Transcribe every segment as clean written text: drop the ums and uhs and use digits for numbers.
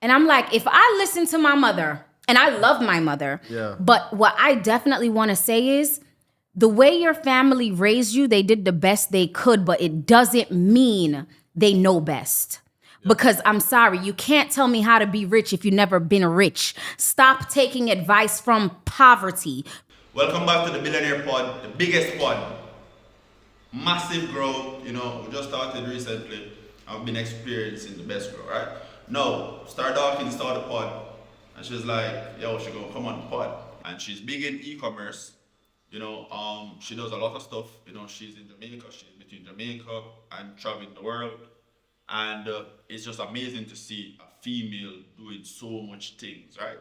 And I'm like, if I listen to my mother, and I love my mother, but what I definitely want to say is the way your family raised you, they did the best they could, but it doesn't mean they know best. Because I'm sorry, you can't tell me how to be rich if you've never been rich. Stop taking advice from poverty. Welcome back to the Billionaire Pod, the biggest pod. Massive growth, we just started recently. I've been experiencing the best growth, right? No, Starr Dawkins started the pod. And she was like, yo, she go, come on the pod. And she's big in e-commerce. She does a lot of stuff. She's in Jamaica. She's between Jamaica and traveling the world. And it's just amazing to see a female doing so much things, right?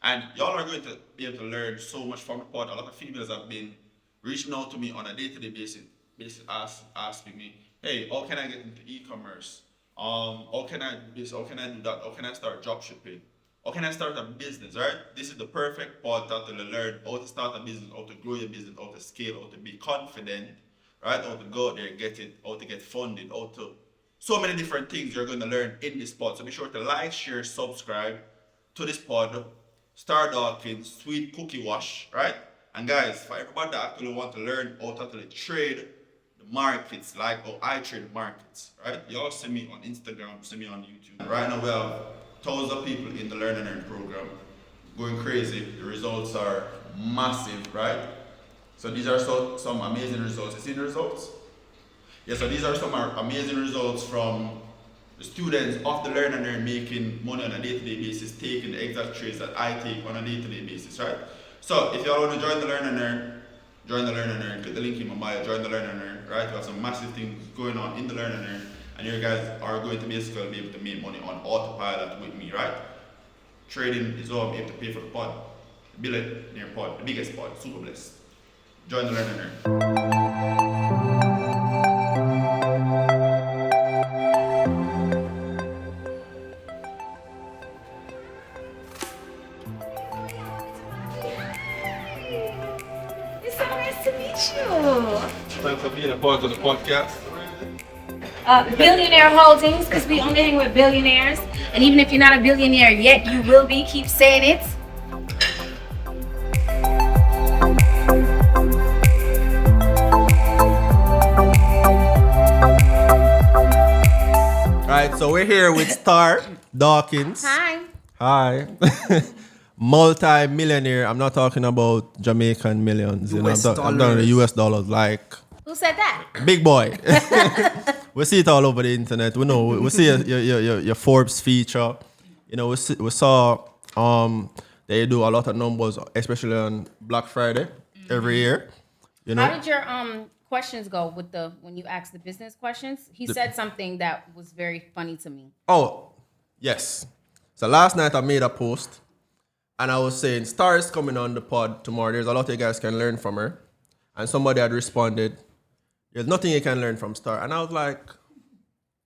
And y'all are going to be able to learn so much from the pod. A lot of females have been reaching out to me on a day-to-day basis asking me, hey, how can I get into e-commerce? How can I do this? How can I do that? How can I start drop shipping? How can I start a business, right? This is the perfect pod to learn how to start a business, how to grow your business, how to scale, how to be confident, right? How to go out there and get it, how to get funded, how to... So many different things you're going to learn in this pod. So be sure to like, share, subscribe to this pod. Starr Dawkins, Sweet Cookie Wash, right? And guys, for everybody that actually want to learn how to actually trade the markets, like how I trade markets, right? Y'all see me on Instagram, see me on YouTube. Right now we have thousands of people in the Learn and Earn program, going crazy. The results are massive, right? So these are some amazing results. You see the results? Yeah, so these are some amazing results from the students of the Learn and Earn making money on a day-to-day basis, taking the exact trades that I take on a day-to-day basis, right? So if y'all want to join the Learn and Earn, click the link in my bio, join the Learn and Earn, right? We have some massive things going on in the Learn and Earn, and you guys are going to basically be able to make money on autopilot with me, right? Trading is all I'm able to pay for the pod, the Billionaire Pod, the biggest pod, super blessed. Join the Learn and Earn. Thanks for being a part of the podcast. Billionaire Holdings, because we only hang with billionaires. And even if you're not a billionaire yet, you will be. Keep saying it. Right, so we're here with Starr Dawkins. Hi. Multi-millionaire. I'm not talking about Jamaican millions. I'm talking the US dollars. Like, Who said that? big boy. We see it all over the internet. We know. We see your Forbes feature. We saw they do a lot of numbers, especially on Black Friday every year. How did your questions go with when you asked the business questions? He said something that was very funny to me. Oh, yes. So last night I made a post. And I was saying, Starr is coming on the pod tomorrow. There's a lot you guys can learn from her. And somebody had responded, there's nothing you can learn from Starr. And I was like,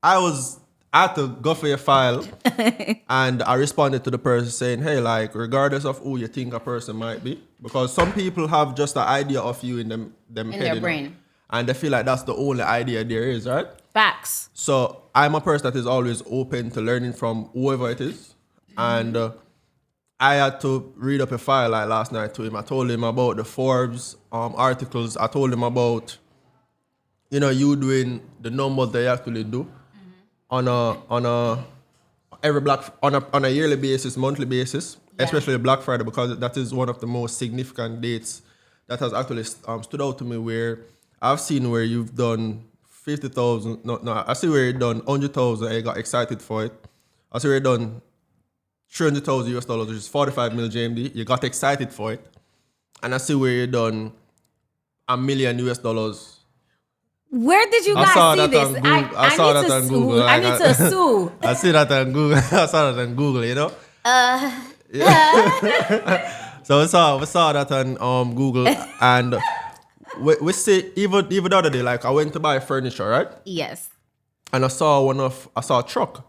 I had to go for your file. And I responded to the person saying, hey, like, regardless of who you think a person might be, because some people have just an idea of you in them In head, their brain. And they feel like that's the only idea there is, right? Facts. So I'm a person that is always open to learning from whoever it is. And I had to read up a file like last night to him. I told him about the Forbes articles. I told him about, you doing the numbers they actually do on a yearly basis, monthly basis, especially Black Friday, because that is one of the most significant dates that has actually stood out to me, where I've seen where you've done 50,000. No, I see where you've done 100,000 and you got excited for it. I see where you've done 300,000 US dollars, which is 45 mil JMD. You got excited for it. And I see where you done $1 million US dollars. Where did you guys see this? I saw that on Google. I need to sue. I see that on Google. I saw that on Google, Yeah. So we saw that on Google, and we see even the other day, like I went to buy furniture, right? Yes. And I saw a truck.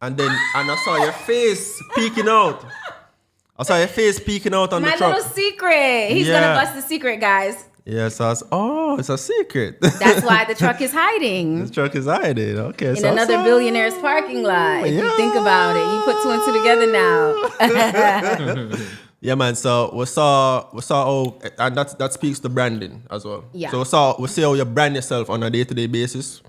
And I saw your face peeking out. I saw your face peeking out on the truck. My little secret. He's gonna bust the secret, guys. Yeah, so it's a secret. That's why the truck is hiding. The truck is hiding. Okay. In another billionaire's parking lot. If you think about it, you put two and two together now. Yeah, man. So we saw how, and that speaks to branding as well. Yeah. So we see how you brand yourself on a day-to-day basis,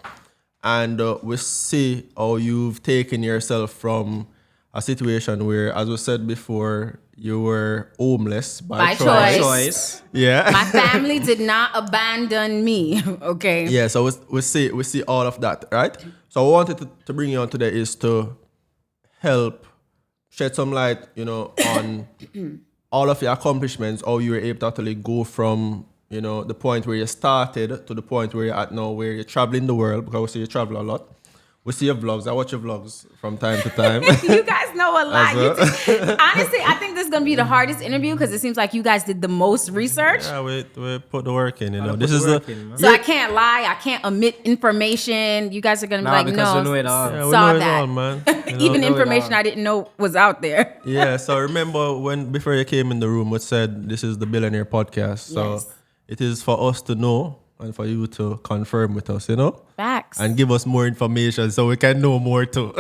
and we see how you've taken yourself from a situation where, as we said before, you were homeless by choice. Yeah. My family did not abandon me. Okay. Yeah. So we see all of that, right? So I wanted to bring you on today is to help shed some light, on all of your accomplishments, how you were able to actually go from, the point where you started to the point where you're at now, where you're traveling the world, because we see you travel a lot. We see your vlogs. I watch your vlogs from time to time. You guys know a lot. Honestly, I think this is going to be the hardest interview because it seems like you guys did the most research. Yeah, we put the work in, So I can't lie. I can't omit information. You guys are going to be like, because no. we know it all. Yeah, we saw know that. it all, man. Even information I didn't know was out there. Yeah, so remember before you came in the room, we said this is the Billionaire Podcast. So Yes. it is for us to know and for you to confirm with us, Facts. and give us more information so we can know more too.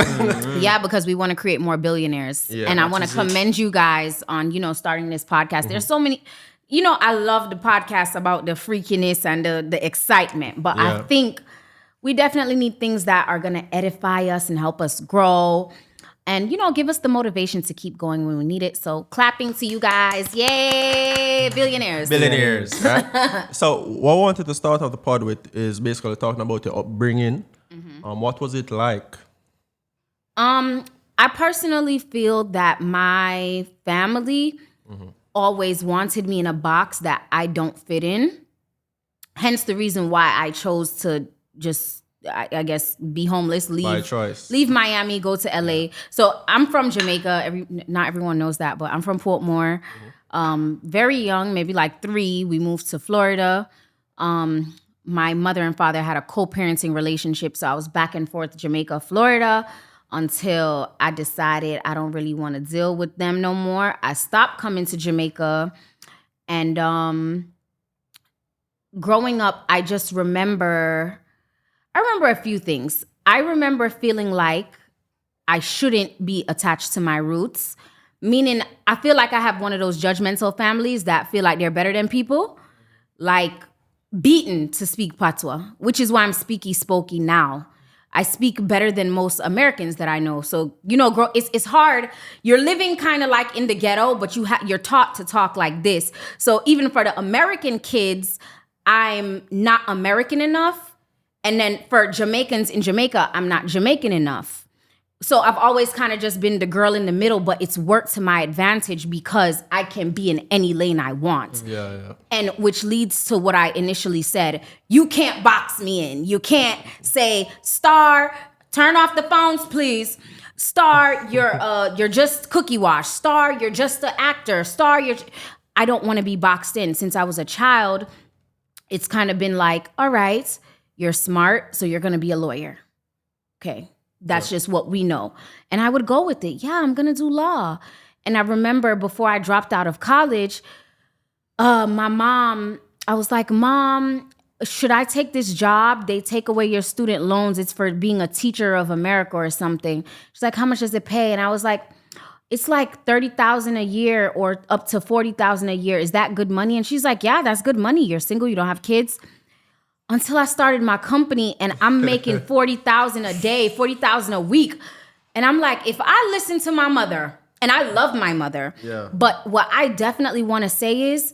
Yeah, because we want to create more billionaires. Yeah, and I want to commend you guys on, starting this podcast. There's so many, I love the podcast about the freakiness and the excitement. But I Yeah. think we definitely need things that are going to edify us and help us grow. And, give us the motivation to keep going when we need it. So clapping to you guys. Yay, billionaires. Billionaires, right? So what I wanted to start off the pod with is basically talking about your upbringing. What was it like? I personally feel that my family always wanted me in a box that I don't fit in. Hence the reason why I chose to just, I guess, be homeless, By choice. leave Miami, go to LA. So I'm from Jamaica. Not everyone knows that, but I'm from Portmore. Very young, maybe like 3, we moved to Florida. My mother and father had a co-parenting relationship, so I was back and forth Jamaica, Florida, until I decided I don't really want to deal with them no more. I stopped coming to Jamaica, and growing up, I remember a few things. I remember feeling like I shouldn't be attached to my roots, meaning I feel like I have one of those judgmental families that feel like they're better than people, like beaten to speak Patois, which is why I'm speaky-spokey now. I speak better than most Americans that I know. So, it's hard. You're living kind of like in the ghetto, but you're taught to talk like this. So even for the American kids, I'm not American enough. And then for Jamaicans in Jamaica, I'm not Jamaican enough. So I've always kind of just been the girl in the middle, but it's worked to my advantage because I can be in any lane I want. Yeah. And which leads to what I initially said. You can't box me in. You can't say, Starr, turn off the phones, please. Starr, you're just cookie wash. Starr, you're just an actor. Starr, I don't want to be boxed in. Since I was a child, it's kind of been like, all right, you're smart, so you're going to be a lawyer. Okay, that's just what we know. And I would go with it. Yeah, I'm going to do law. And I remember before I dropped out of college, my mom, I was like, Mom, should I take this job? They take away your student loans. It's for being a teacher of America or something. She's like, how much does it pay? And I was like, it's like $30,000 a year or up to $40,000 a year. Is that good money? And she's like, yeah, that's good money. You're single, you don't have kids. Until I started my company and I'm making $40,000 a day, $40,000 a week. And I'm like, if I listen to my mother, and I love my mother, but what I definitely want to say is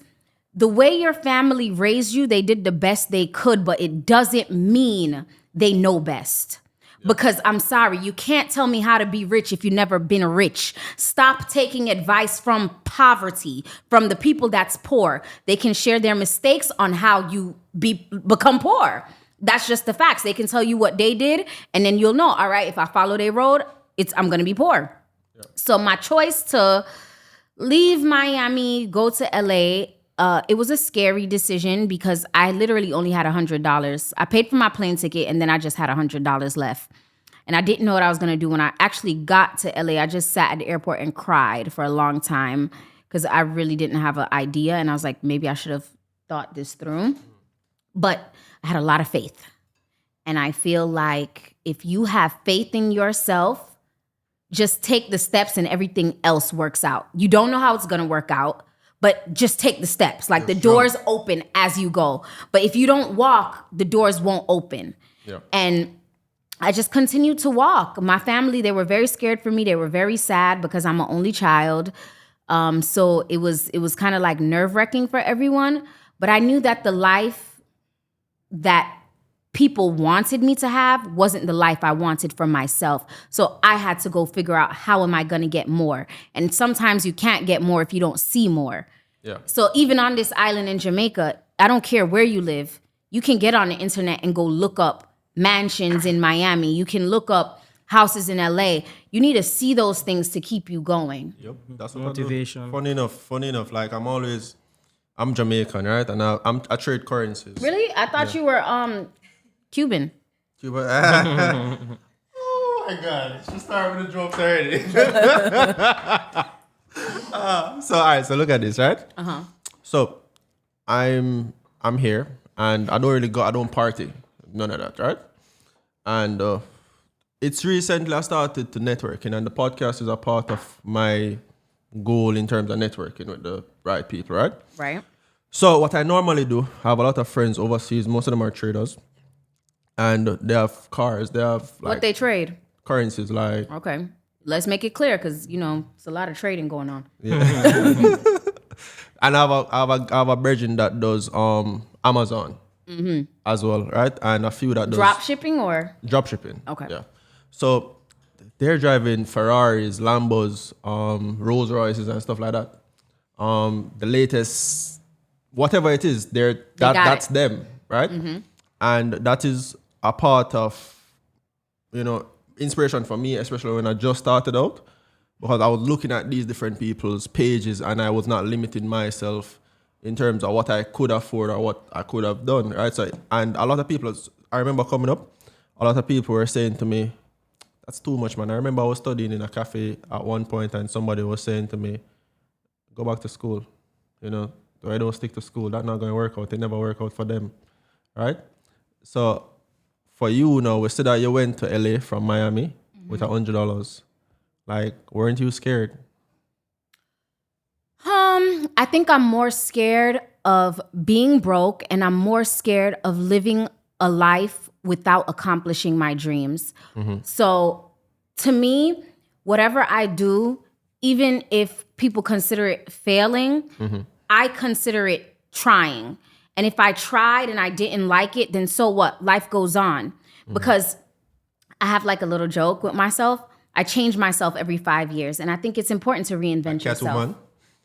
the way your family raised you, they did the best they could, but it doesn't mean they know best. Because I'm sorry, you can't tell me how to be rich if you've never been rich. Stop taking advice from poverty, from the people that's poor. They can share their mistakes on how you become poor. That's just the facts. They can tell you what they did, and then you'll know, all right, if I follow their road, I'm going to be poor. Yeah. So my choice to leave Miami, go to LA, it was a scary decision because I literally only had $100. I paid for my plane ticket and then I just had $100 left. And I didn't know what I was going to do. When I actually got to LA, I just sat at the airport and cried for a long time because I really didn't have an idea. And I was like, maybe I should have thought this through. But I had a lot of faith. And I feel like if you have faith in yourself, just take the steps and everything else works out. You don't know how it's going to work out, but just take the steps. Like the doors open as you go. But if you don't walk, the doors won't open. Yeah. And I just continued to walk. My family, they were very scared for me. They were very sad because I'm an only child. So it was kind of like nerve-wracking for everyone. But I knew that the life that people wanted me to have wasn't the life I wanted for myself. So I had to go figure out, how am I going to get more? And sometimes you can't get more if you don't see more. Yeah. So even on this island in Jamaica, I don't care where you live. You can get on the internet and go look up mansions in Miami. You can look up houses in LA. You need to see those things to keep you going. Yep. That's what Motivation. I do. Funny enough. Like I'm Jamaican, right? And I trade currencies. Really? I thought you were Cuban. Cuba. Oh my God! She started with the jokes already. All right. So look at this, right? So I'm here, and I don't party, none of that, right? And it's recently I started to networking, and the podcast is a part of my goal in terms of networking with the right people, right? Right. So what I normally do, I have a lot of friends overseas. Most of them are traders. And they have cars. They have like What they trade? currencies like Okay. Let's make it clear because, it's a lot of trading going on. and I have a brethren that does Amazon as well, right? And a few that does Drop shipping or? drop shipping. Okay. Yeah. So they're driving Ferraris, Lambos, Rolls Royces and stuff like that. The latest whatever it is, that's them, right? And that is a part of, inspiration for me, especially when I just started out, because I was looking at these different people's pages and I was not limiting myself in terms of what I could afford or what I could have done, right? So, and a lot of people, I remember coming up, a lot of people were saying to me, that's too much, man. I remember I was studying in a cafe at one point and somebody was saying to me, go back to school, I don't stick to school, that's not going to work out. It never work out for them, right? So for you now, we said that you went to LA from Miami with $100. Like, weren't you scared? I think I'm more scared of being broke, and I'm more scared of living a life without accomplishing my dreams. So to me, whatever I do, even if people consider it failing, I consider it trying. And if I tried and I didn't like it, then so what? Life goes on. Because I have like a little joke with myself. I change myself every 5 years. And I think it's important to reinvent yourself. Catwoman?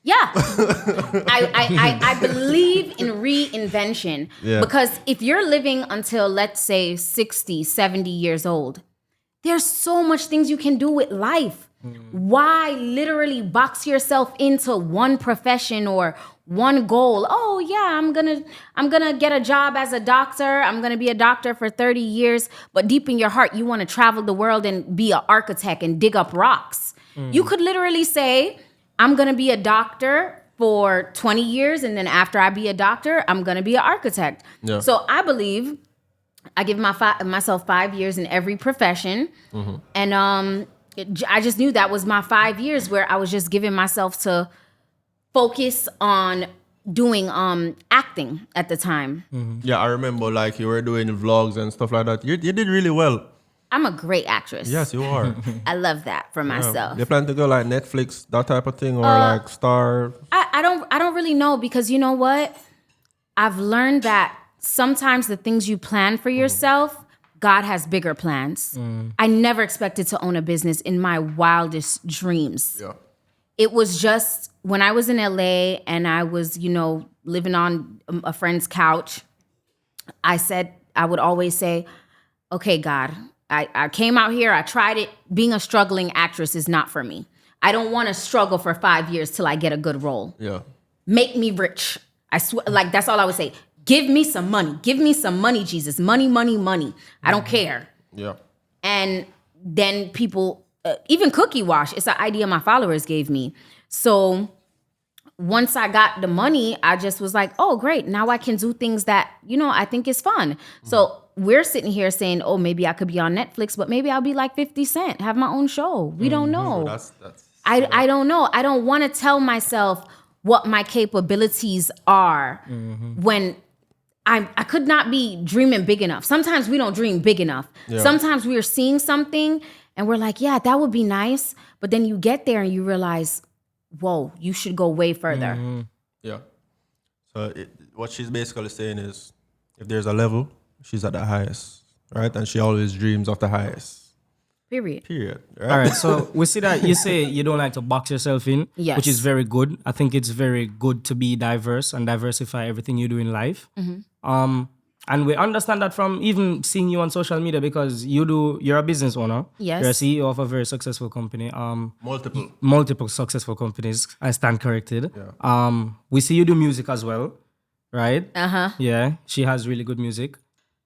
Yeah. I believe in reinvention. Yeah. Because if you're living until, let's say, 60, 70 years old, there's so much things you can do with life. Why literally box yourself into one profession or one goal? Oh yeah, I'm gonna get a job as a doctor. I'm gonna be a doctor for 30 years. But deep in your heart, you want to travel the world and be an architect and dig up rocks. You could literally say, I'm gonna be a doctor for 20 years, and then after I be a doctor, I'm gonna be an architect. Yeah. So I believe I give myself 5 years in every profession, and I just knew that was my 5 years where I was just giving myself to focus on doing acting at the time. Yeah, I remember like you were doing vlogs and stuff like that. You did really well. I'm a great actress. Yes, you are. I love that for myself. You plan to go like Netflix, that type of thing, or like Starr? I don't really know, because you know what? I've learned that sometimes the things you plan for yourself, God has bigger plans. I never expected to own a business in my wildest dreams. Yeah. It was just when I was in LA and I was, living on a friend's couch, I would always say, okay, God, I came out here, I tried it. Being a struggling actress is not for me. I don't want to struggle for 5 years till I get a good role. Yeah. Make me rich. I swear, like that's all I would say. Give me some money. Give me some money, Jesus. Money, money, money. I don't care. Yeah. And then people, even Cookie Wash, it's an idea my followers gave me. So once I got the money, I just was like, oh, great. Now I can do things that, I think is fun. So we're sitting here saying, oh, maybe I could be on Netflix, but maybe I'll be like 50 Cent, have my own show. We don't know. That's I don't know. I don't want to tell myself what my capabilities are when I could not be dreaming big enough. Sometimes we don't dream big enough. Yeah. Sometimes we are seeing something and we're like, yeah, that would be nice. But then you get there and you realize, whoa, you should go way further. Yeah. So what she's basically saying is, if there's a level, she's at the highest, right? And she always dreams of the highest. Period. Right? All right. So we see that you say you don't like to box yourself in, yes. which is very good. I think it's very good to be diverse and diversify everything you do in life. And we understand that from even seeing you on social media, because you're a business owner. Yes. You're a CEO of a very successful company. Multiple successful companies. I stand corrected. Yeah. We see you do music as well, right? Yeah, she has really good music.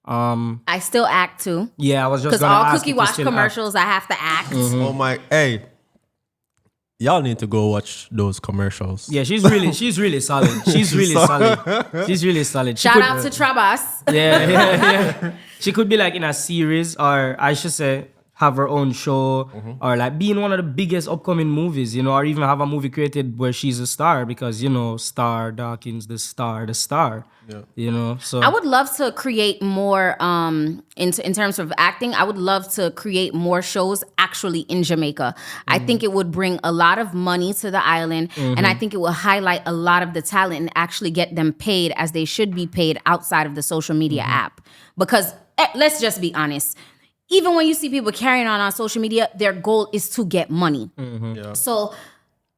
I still act too. Yeah, I was just because gonna all ask Cookie if you Wash still commercials, I have to act. Oh my, hey. Y'all need to go watch those commercials. Yeah, she's really solid. She's really solid. She's really solid. Shout out to Trabas. Yeah. She could be like in a series, or I should say, have her own show, or like be in one of the biggest upcoming movies, or even have a movie created where she's a star, because Starr, Dawkins, the star. Yeah. So I would love to create more in terms of acting. I would love to create more shows actually in Jamaica. I think it would bring a lot of money to the island, and I think it will highlight a lot of the talent and actually get them paid as they should be paid outside of the social media app. Because let's just be honest. Even when you see people carrying on social media, their goal is to get money. Yeah. So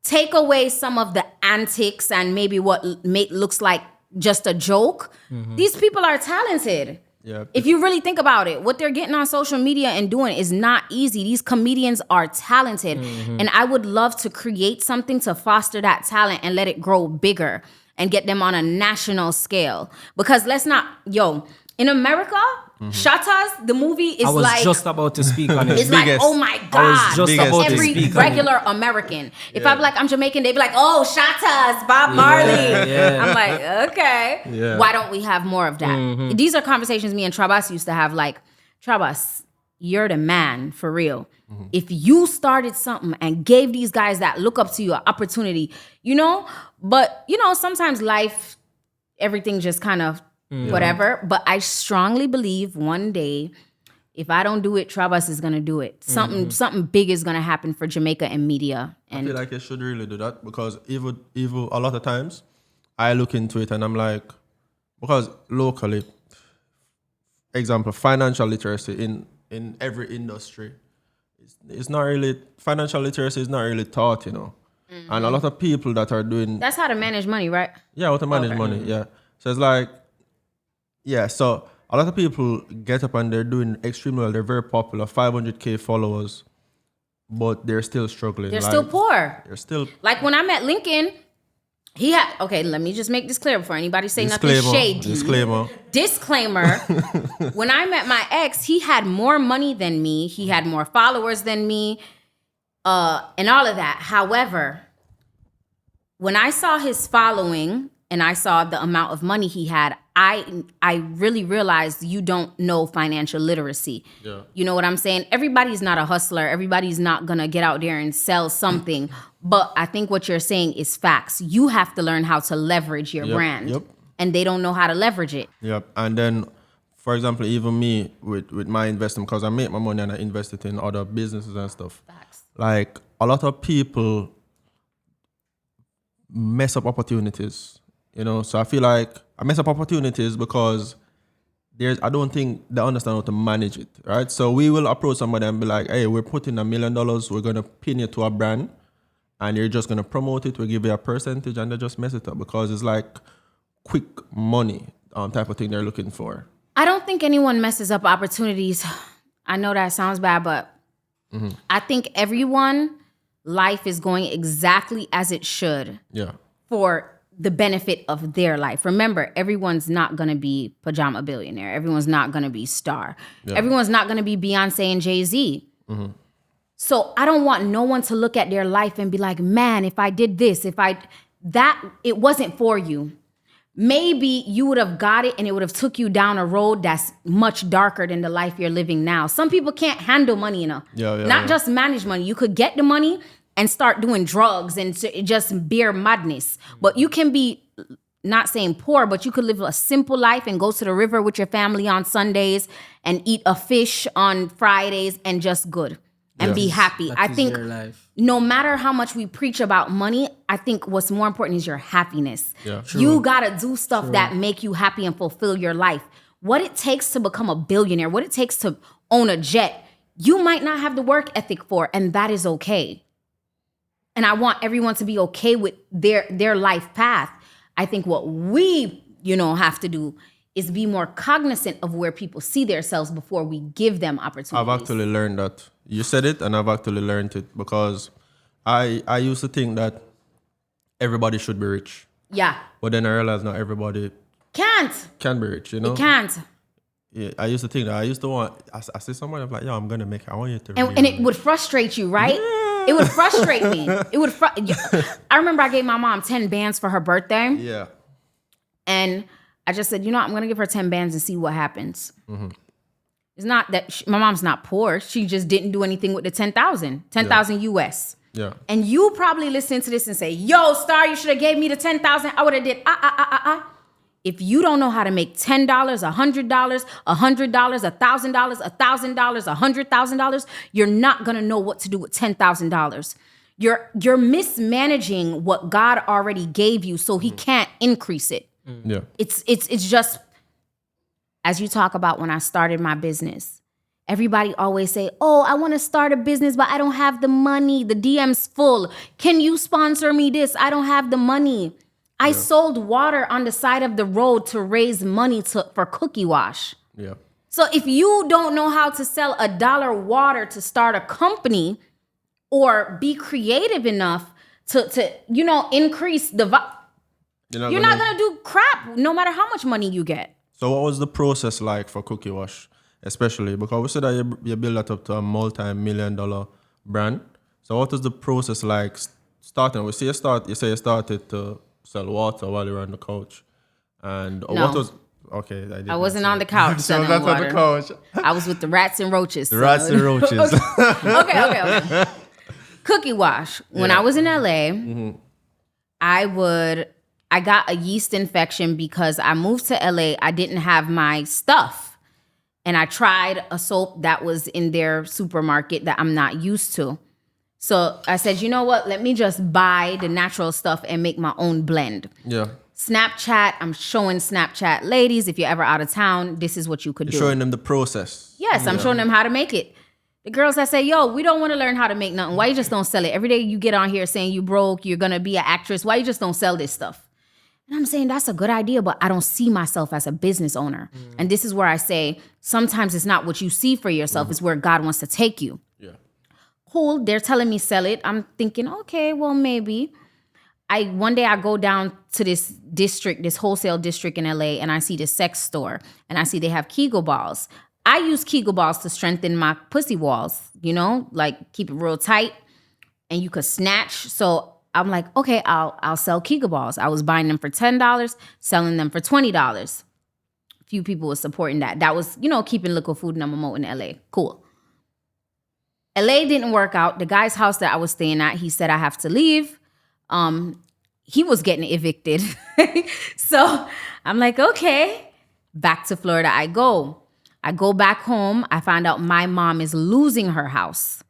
take away some of the antics and maybe what looks like just a joke. These people are talented. Yeah. If you really think about it, what they're getting on social media and doing is not easy. These comedians are talented. And I would love to create something to foster that talent and let it grow bigger and get them on a national scale. Because in America, Shatas, the movie is I was like... just about to speak on it. It's like, oh my God. I was just about to every speak on regular American. If I'm like, I'm Jamaican, they'd be like, oh, Shatas, Bob Marley. Yeah. I'm like, okay. Yeah. Why don't we have more of that? These are conversations me and Trabas used to have, like, Trabas, you're the man, for real. If you started something and gave these guys that look up to you an opportunity, but, sometimes life, everything just kind of whatever. But I strongly believe one day, if I don't do it, Trabas is gonna do it. Something big is gonna happen for Jamaica and media. And I feel like you should really do that, because even a lot of times I look into it and I'm like, because locally, example, financial literacy in every industry, it's not really, financial literacy is not really taught, And a lot of people that are doing... That's how to manage money, right? Yeah, how to manage money, yeah. So it's like, so a lot of people get up and they're doing extremely well. They're very popular, 500K followers, but they're still struggling. They're still poor. They're still... Like when I met Lincoln, he had... Okay, let me just make this clear before anybody say nothing shady. Disclaimer. When I met my ex, he had more money than me. He had more followers than me, and all of that. However, when I saw his following and I saw the amount of money he had, I really realized you don't know financial literacy. Yeah. You know what I'm saying? Everybody's not a hustler. Everybody's not going to get out there and sell something. But I think what you're saying is facts. You have to learn how to leverage your brand. Yep. And they don't know how to leverage it. Yep. And then, for example, even me with my investment, because I make my money and I invest it in other businesses and stuff. Facts. Like, a lot of people mess up opportunities. So I feel like I mess up opportunities because I don't think they understand how to manage it, right? So we will approach somebody and be like, hey, we're putting $1 million, we're going to pin it to a brand, and you're just going to promote it, we'll give you a percentage, and they just mess it up because it's like quick money type of thing they're looking for. I don't think anyone messes up opportunities. I know that sounds bad, but I think everyone, life is going exactly as it should for the benefit of their life. Remember, everyone's not going to be Pajama Billionaire. Everyone's not going to be Starr. Yeah. Everyone's not going to be Beyonce and Jay-Z. So I don't want no one to look at their life and be like, man, if I did this, that it wasn't for you. Maybe you would have got it and it would have took you down a road that's much darker than the life you're living now. Some people can't handle money enough. Not just manage money. You could get the money and start doing drugs and just beer madness. But you can be, not saying poor, but you could live a simple life and go to the river with your family on Sundays and eat a fish on Fridays and just good and be happy. I think no matter how much we preach about money, I think what's more important is your happiness. Yeah. You gotta do stuff that make you happy and fulfill your life. What it takes to become a billionaire, what it takes to own a jet, you might not have the work ethic for, and that is okay. And I want everyone to be okay with their life path. I think what we, have to do is be more cognizant of where people see themselves before we give them opportunities. I've actually learned that. You said it, and I've actually learned it because I used to think that everybody should be rich. Yeah. But then I realized not everybody can be rich, It can't. Yeah, I used to think that. I used to want, I see somebody, I'm like, yo, I'm going to make it. I want you to And it would frustrate you, right? Yeah. It would frustrate me. I remember I gave my mom 10 bands for her birthday. Yeah. And I just said, I'm going to give her 10 bands and see what happens. Mm-hmm. It's not that my mom's not poor. She just didn't do anything with the 10,000 US. Yeah. And you probably listen to this and say, yo, Starr, you should have gave me the 10,000. I would have did, If you don't know how to make $10, $100, $100, $1,000, $1,000, $100,000, you're not going to know what to do with $10,000. You're mismanaging what God already gave you, so he can't increase it. Yeah. It's just, as you talk about when I started my business, everybody always say, oh, I want to start a business, but I don't have the money. The DM's full. Can you sponsor me this? I don't have the money. I sold water on the side of the road to raise money for Cookie Wash. Yeah. So if you don't know how to sell $1 water to start a company or be creative enough to increase the you're not going to do crap no matter how much money you get. So what was the process like for Cookie Wash, especially? Because we said that you build that up to a multi-million-dollar brand. So what was the process like starting? We see you started to sell water while you were on the couch. And what was... Okay, I wasn't on the couch selling water. On the couch. I was with the rats and roaches. The rats and roaches. Okay. Cookie Wash. When I was in LA, I got a yeast infection because I moved to LA. I didn't have my stuff. And I tried a soap that was in their supermarket that I'm not used to. So I said, you know what? Let me just buy the natural stuff and make my own blend. Yeah. Snapchat, I'm showing Snapchat ladies, if you're ever out of town, this is what you could do. You're showing them the process. Yes, I'm showing them how to make it. The girls that say, yo, we don't want to learn how to make nothing. Why you just don't sell it? Every day you get on here saying you broke, you're going to be an actress. Why you just don't sell this stuff? And I'm saying that's a good idea, but I don't see myself as a business owner. And this is where I say, sometimes it's not what you see for yourself, it's where God wants to take you. Yeah. Cool, they're telling me sell it. I'm thinking, okay, well, maybe. One day I go down to this wholesale district in LA, and I see this sex store, and I see they have Kegel balls. I use Kegel balls to strengthen my pussy walls, like keep it real tight, and you could snatch. So I'm like, okay, I'll sell Kegel balls. I was buying them for $10, selling them for $20. A few people were supporting that. That was, keeping liquid food number one in LA. Cool. LA didn't work out. The guy's house that I was staying at, he said I have to leave. He was getting evicted. So I'm like, okay, back to Florida I go. I go back home. I find out my mom is losing her house.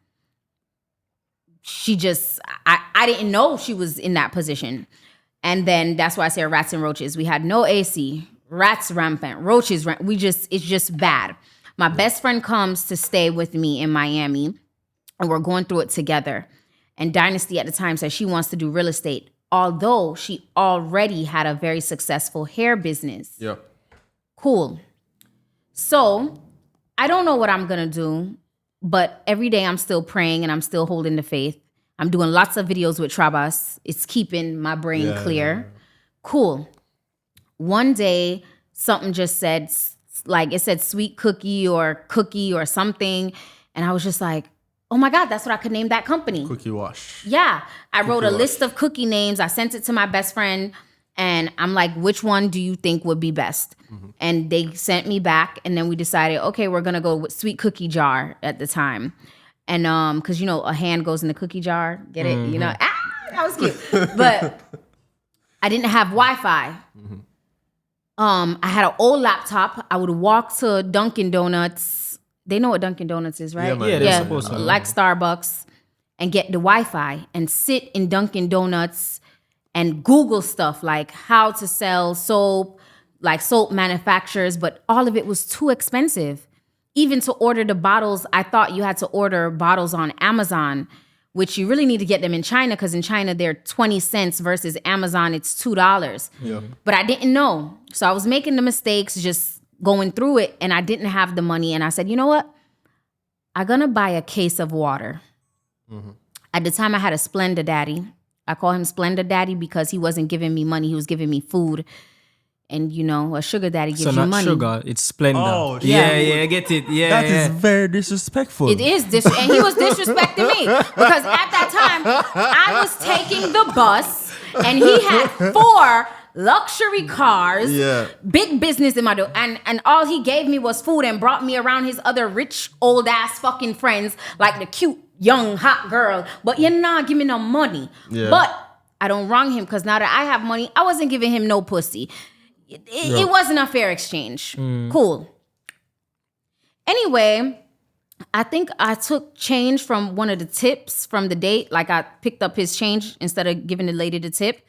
I didn't know she was in that position. And then that's why I say rats and roaches. We had no AC, rats rampant, roaches, it's just bad. My best friend comes to stay with me in Miami, and we're going through it together. And Dynasty at the time said she wants to do real estate, although she already had a very successful hair business. Yeah. Cool. So I don't know what I'm going to do, but every day I'm still praying and I'm still holding the faith. I'm doing lots of videos with Trabas. It's keeping my brain clear. Yeah. Cool. One day, something just said, like it said sweet cookie or something. And I was just like, Oh my God, that's what I could name that company. Cookie Wash. Yeah. I wrote a Wash. list of cookie names. I sent it to my best friend and I'm like, which one do you think would be best? And they sent me back and then we decided, okay, we're going to go with Sweet Cookie Jar at the time. And because, a hand goes in the cookie jar. Get it? That was cute. But I didn't have Wi-Fi. I had an old laptop. I would walk to Dunkin' Donuts. They know what Dunkin' Donuts is, right? Yeah, man. Yeah, they're supposed to. Like Starbucks, and get the Wi-Fi and sit in Dunkin' Donuts and Google stuff like how to sell soap, like soap manufacturers, but all of it was too expensive. Even to order the bottles, I thought you had to order bottles on Amazon, which you really need to get them in China because in China they're 20 cents versus Amazon it's $2. Yeah. But I didn't know. So I was making the mistakes just going through it and I didn't have the money. And I said, you know what? I'm going to buy a case of water. At the time I had a Splenda Daddy. I call him Splenda Daddy because he wasn't giving me money. He was giving me food. And a sugar daddy gives So you not money. sugar, it's Splenda. Oh, yeah, get it. Yeah, That yeah. is very disrespectful. It is and he was disrespecting me because at that time I was taking the bus and he had 4 luxury cars, big business in my door, and all he gave me was food and brought me around his other rich old ass fucking friends like the cute young hot girl. But you're not giving me no money. Yeah. But I don't wrong him because now that I have money, I wasn't giving him no pussy. It wasn't a fair exchange. Cool. Anyway, I think I took change from one of the tips from the date. Like I picked up his change instead of giving the lady the tip.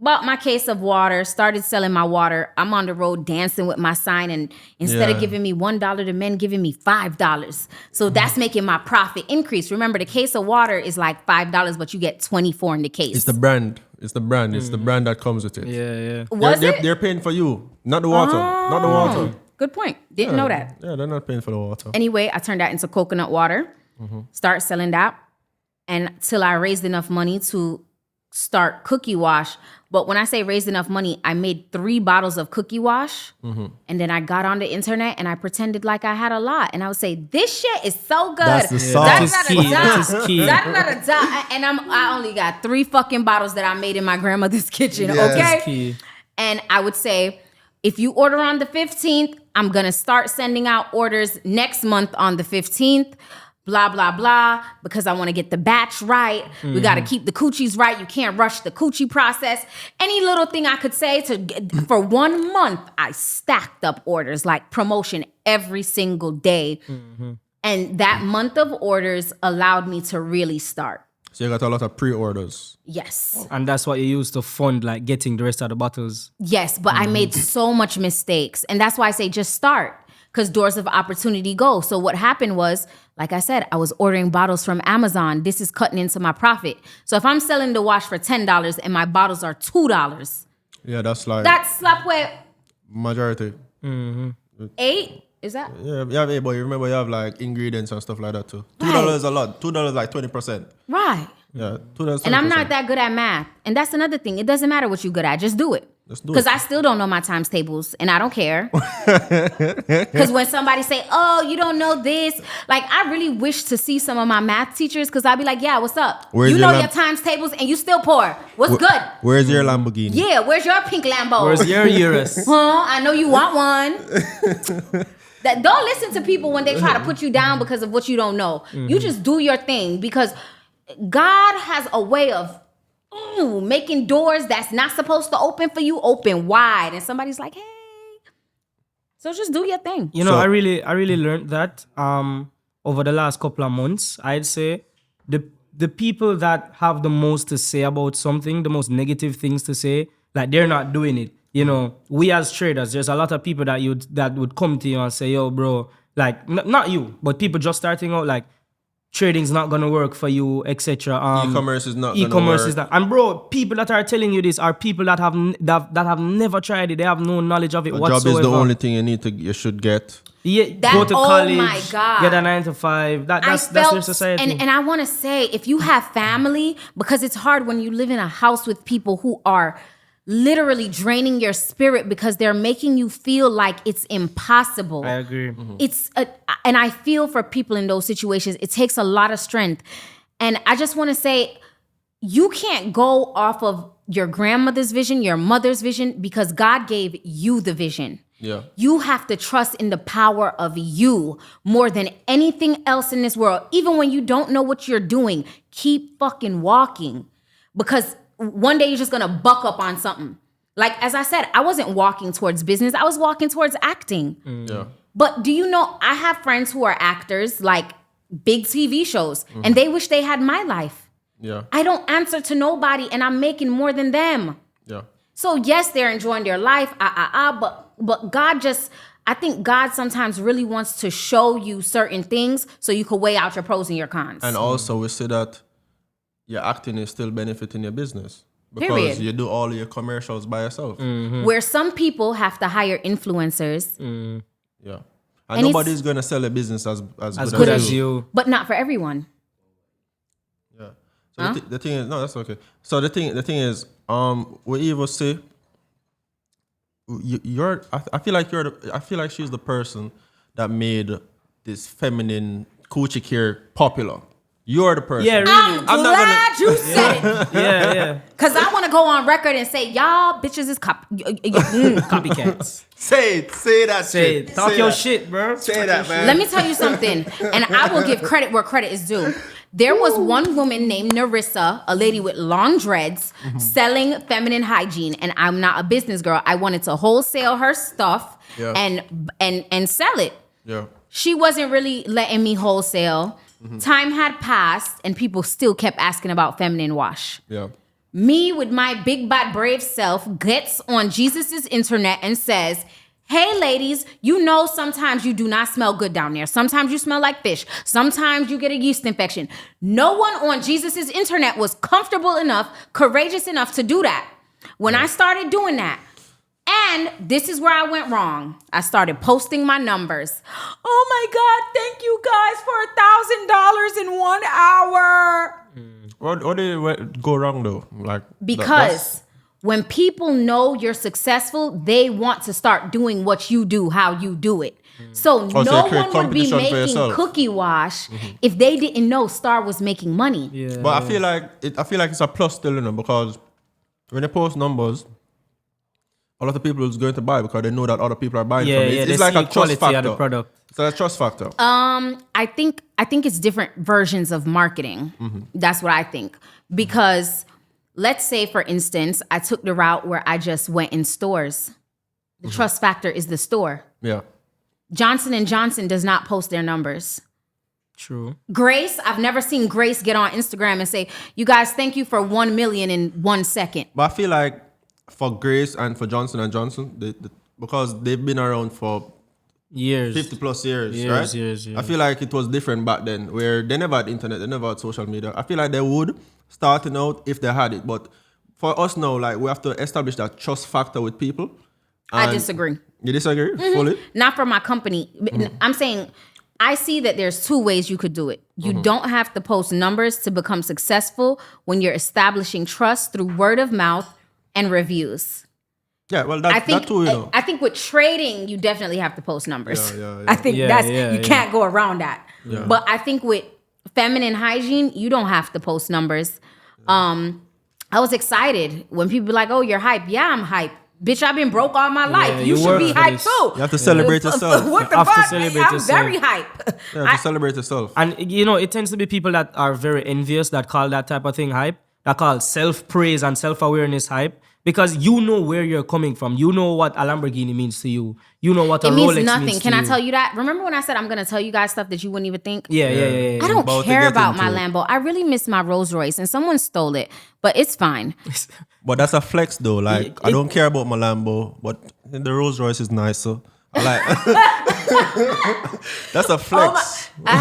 Bought my case of water, started selling my water. I'm on the road dancing with my sign. And instead of giving me $1, the men giving me $5. So that's making my profit increase. Remember, the case of water is like $5, but you get 24 in the case. It's the brand. It's the brand. It's the brand that comes with it. Yeah. Was it? They're paying for you, not the water. Not the water. Good point. Didn't know that. Yeah, they're not paying for the water. Anyway, I turned that into coconut water, start selling that, and till I raised enough money to start Cookie Wash. But when I say raised enough money, I made 3 bottles of Cookie Wash, and then I got on the internet and I pretended like I had a lot, and I would say, "This shit is so good." That's the sauce. That is key. And I only got 3 fucking bottles that I made in my grandmother's kitchen. Yes. Okay, That's key. and I would say, if you order on the 15th, I'm going to start sending out orders next month on the 15th, blah, blah, blah, because I want to get the batch right. We got to keep the coochies right. You can't rush the coochie process. Any little thing I could say for 1 month, I stacked up orders, like promotion every single day. And that month of orders allowed me to really start. So you got a lot of pre-orders. Yes. And that's what you use to fund like getting the rest of the bottles. Yes, but I made so much mistakes. And that's why I say just start, because doors of opportunity go. So what happened was, like I said, I was ordering bottles from Amazon. This is cutting into my profit. So if I'm selling the wash for $10 and my bottles are $2, Yeah, that's like that's slap way majority. 8? Is that? Yeah, you have but you remember you have like ingredients and stuff like that too. $2 Right. is a lot. $2 like 20%. Right. Yeah, $2. And I'm not that good at math. And that's another thing. It doesn't matter what you're good at. Just do it. Just do Because it. I still don't know my times tables, and I don't care. Because when somebody say, "Oh, you don't know this," like I really wish to see some of my math teachers, because I'd be like, "Yeah, what's up? Where's you your know lamp- your times tables, and you still poor. What's good? Where's your Lamborghini? Yeah, where's your pink Lambo? Where's your Urus? Huh? I know you want one." Don't listen to people when they try to put you down because of what you don't know. You just do your thing, because God has a way of making doors that's not supposed to open for you open wide, and somebody's like, "Hey," so just do your thing. You know, So- I really learned that over the last couple of months. I'd say the people that have the most to say about something, the most negative things to say, like they're not doing it. You know, we as traders, there's a lot of people that would come to you and say, "Yo, bro," like not you, but people just starting out, like, trading's not gonna work for you, etc. E-commerce is not E-commerce gonna is work. not. And bro, people that are telling you this are people that have never tried it. They have no knowledge of it A whatsoever. job is the only thing you should get. Yeah, That- go to oh college, my God. get a 9 to 5. That's their society. and I want to say, if you have family, because it's hard when you live in a house with people who are literally draining your spirit because they're making you feel like it's impossible. I agree. And I feel for people in those situations, it takes a lot of strength. And I just want to say, you can't go off of your grandmother's vision, your mother's vision, because God gave you the vision. Yeah. You have to trust in the power of you more than anything else in this world. Even when you don't know what you're doing, keep fucking walking. Because one day you're just gonna buck up on something. Like, as I said, I wasn't walking towards business. I was walking towards acting. Yeah. But do you know, I have friends who are actors, like big TV shows, and they wish they had my life. Yeah. I don't answer to nobody, and I'm making more than them. Yeah. So yes, they're enjoying their life, but God just, I think God sometimes really wants to show you certain things so you can weigh out your pros and your cons. And also we see that your acting is still benefiting your business. Because Period. you do all your commercials by yourself. Where some people have to hire influencers, Yeah. And And nobody's gonna sell a business as As good good as as you. you. but not for everyone. Yeah. So the thing is, no, that's okay. So the thing is, we even say I feel like she's the person that made this feminine coochie care popular. You're the person. Yeah, really. I'm glad you said it. Yeah. Because I want to go on record and say, y'all bitches is Copycats. Say that Say shit. it. Talk Say your that. shit, bro. Say that, man. Let me tell you something, and I will give credit where credit is due. There was one woman named Narissa, a lady with long dreads, selling feminine hygiene, and I'm not a business girl. I wanted to wholesale her stuff and sell it. Yeah. She wasn't really letting me wholesale. Time had passed, and people still kept asking about feminine wash. Yeah. Me, with my big bad brave self, gets on Jesus's internet and says, hey ladies, you know sometimes you do not smell good down there. Sometimes you smell like fish. Sometimes you get a yeast infection. No one on Jesus's internet was comfortable enough, courageous enough to do that. When I started doing that, and this is where I went wrong. I started posting my numbers. Oh my God, thank you guys for $1,000 in 1 hour. What did it go wrong though? Like Because when people know you're successful, they want to start doing what you do, how you do it. So so no you create one would be competition for making yourself. cookie wash if they didn't know Starr was making money. Yeah. But I feel like it's a plus still, you know, because when they post numbers, a lot of people is going to buy because they know that other people are buying from it. they It's like see a trust quality factor. of the product. It's a trust factor. I think it's different versions of marketing. That's what I think. Because let's say, for instance, I took the route where I just went in stores. The trust factor is the store. Yeah. Johnson & Johnson does not post their numbers. True. Grace, I've never seen Grace get on Instagram and say, you guys, thank you for 1 million in 1 second. But I feel like for Grace and for Johnson & Johnson, because they've been around for Years. 50 plus years, Years, right? years. I feel like it was different back then, where they never had internet, they never had social media. I feel like they would starting out if they had it, but for us now, like we have to establish that trust factor with people. I And- disagree. You disagree fully? Not for my company. I'm saying I see that there's two ways you could do it. You don't have to post numbers to become successful when you're establishing trust through word of mouth and reviews. Yeah, well, that too, you know. I think with trading, you definitely have to post numbers. Yeah. I think you can't go around that. Yeah. But I think with feminine hygiene, you don't have to post numbers. I was excited when people be like, "Oh, you're hype." Yeah, I'm hype. Bitch, I've been broke all my life. You you should work be for hype this. too. You have to celebrate yourself. What the You have to fuck? celebrate I'm yourself. very hype. You have to celebrate yourself. And you know, it tends to be people that are very envious that call that type of thing hype, that call self-praise and self-awareness hype, because you know where you're coming from. You know what a Lamborghini means to you. You know what a It Rolex means nothing. means Can to I you. tell you that? Remember when I said I'm going to tell you guys stuff that you wouldn't even think? Yeah. I don't About to care get about into my it. Lambo. I really miss my Rolls Royce, and someone stole it, but it's fine. But that's a flex though. Like I don't care about my Lambo, but the Rolls Royce is nicer. I like that's a flex. I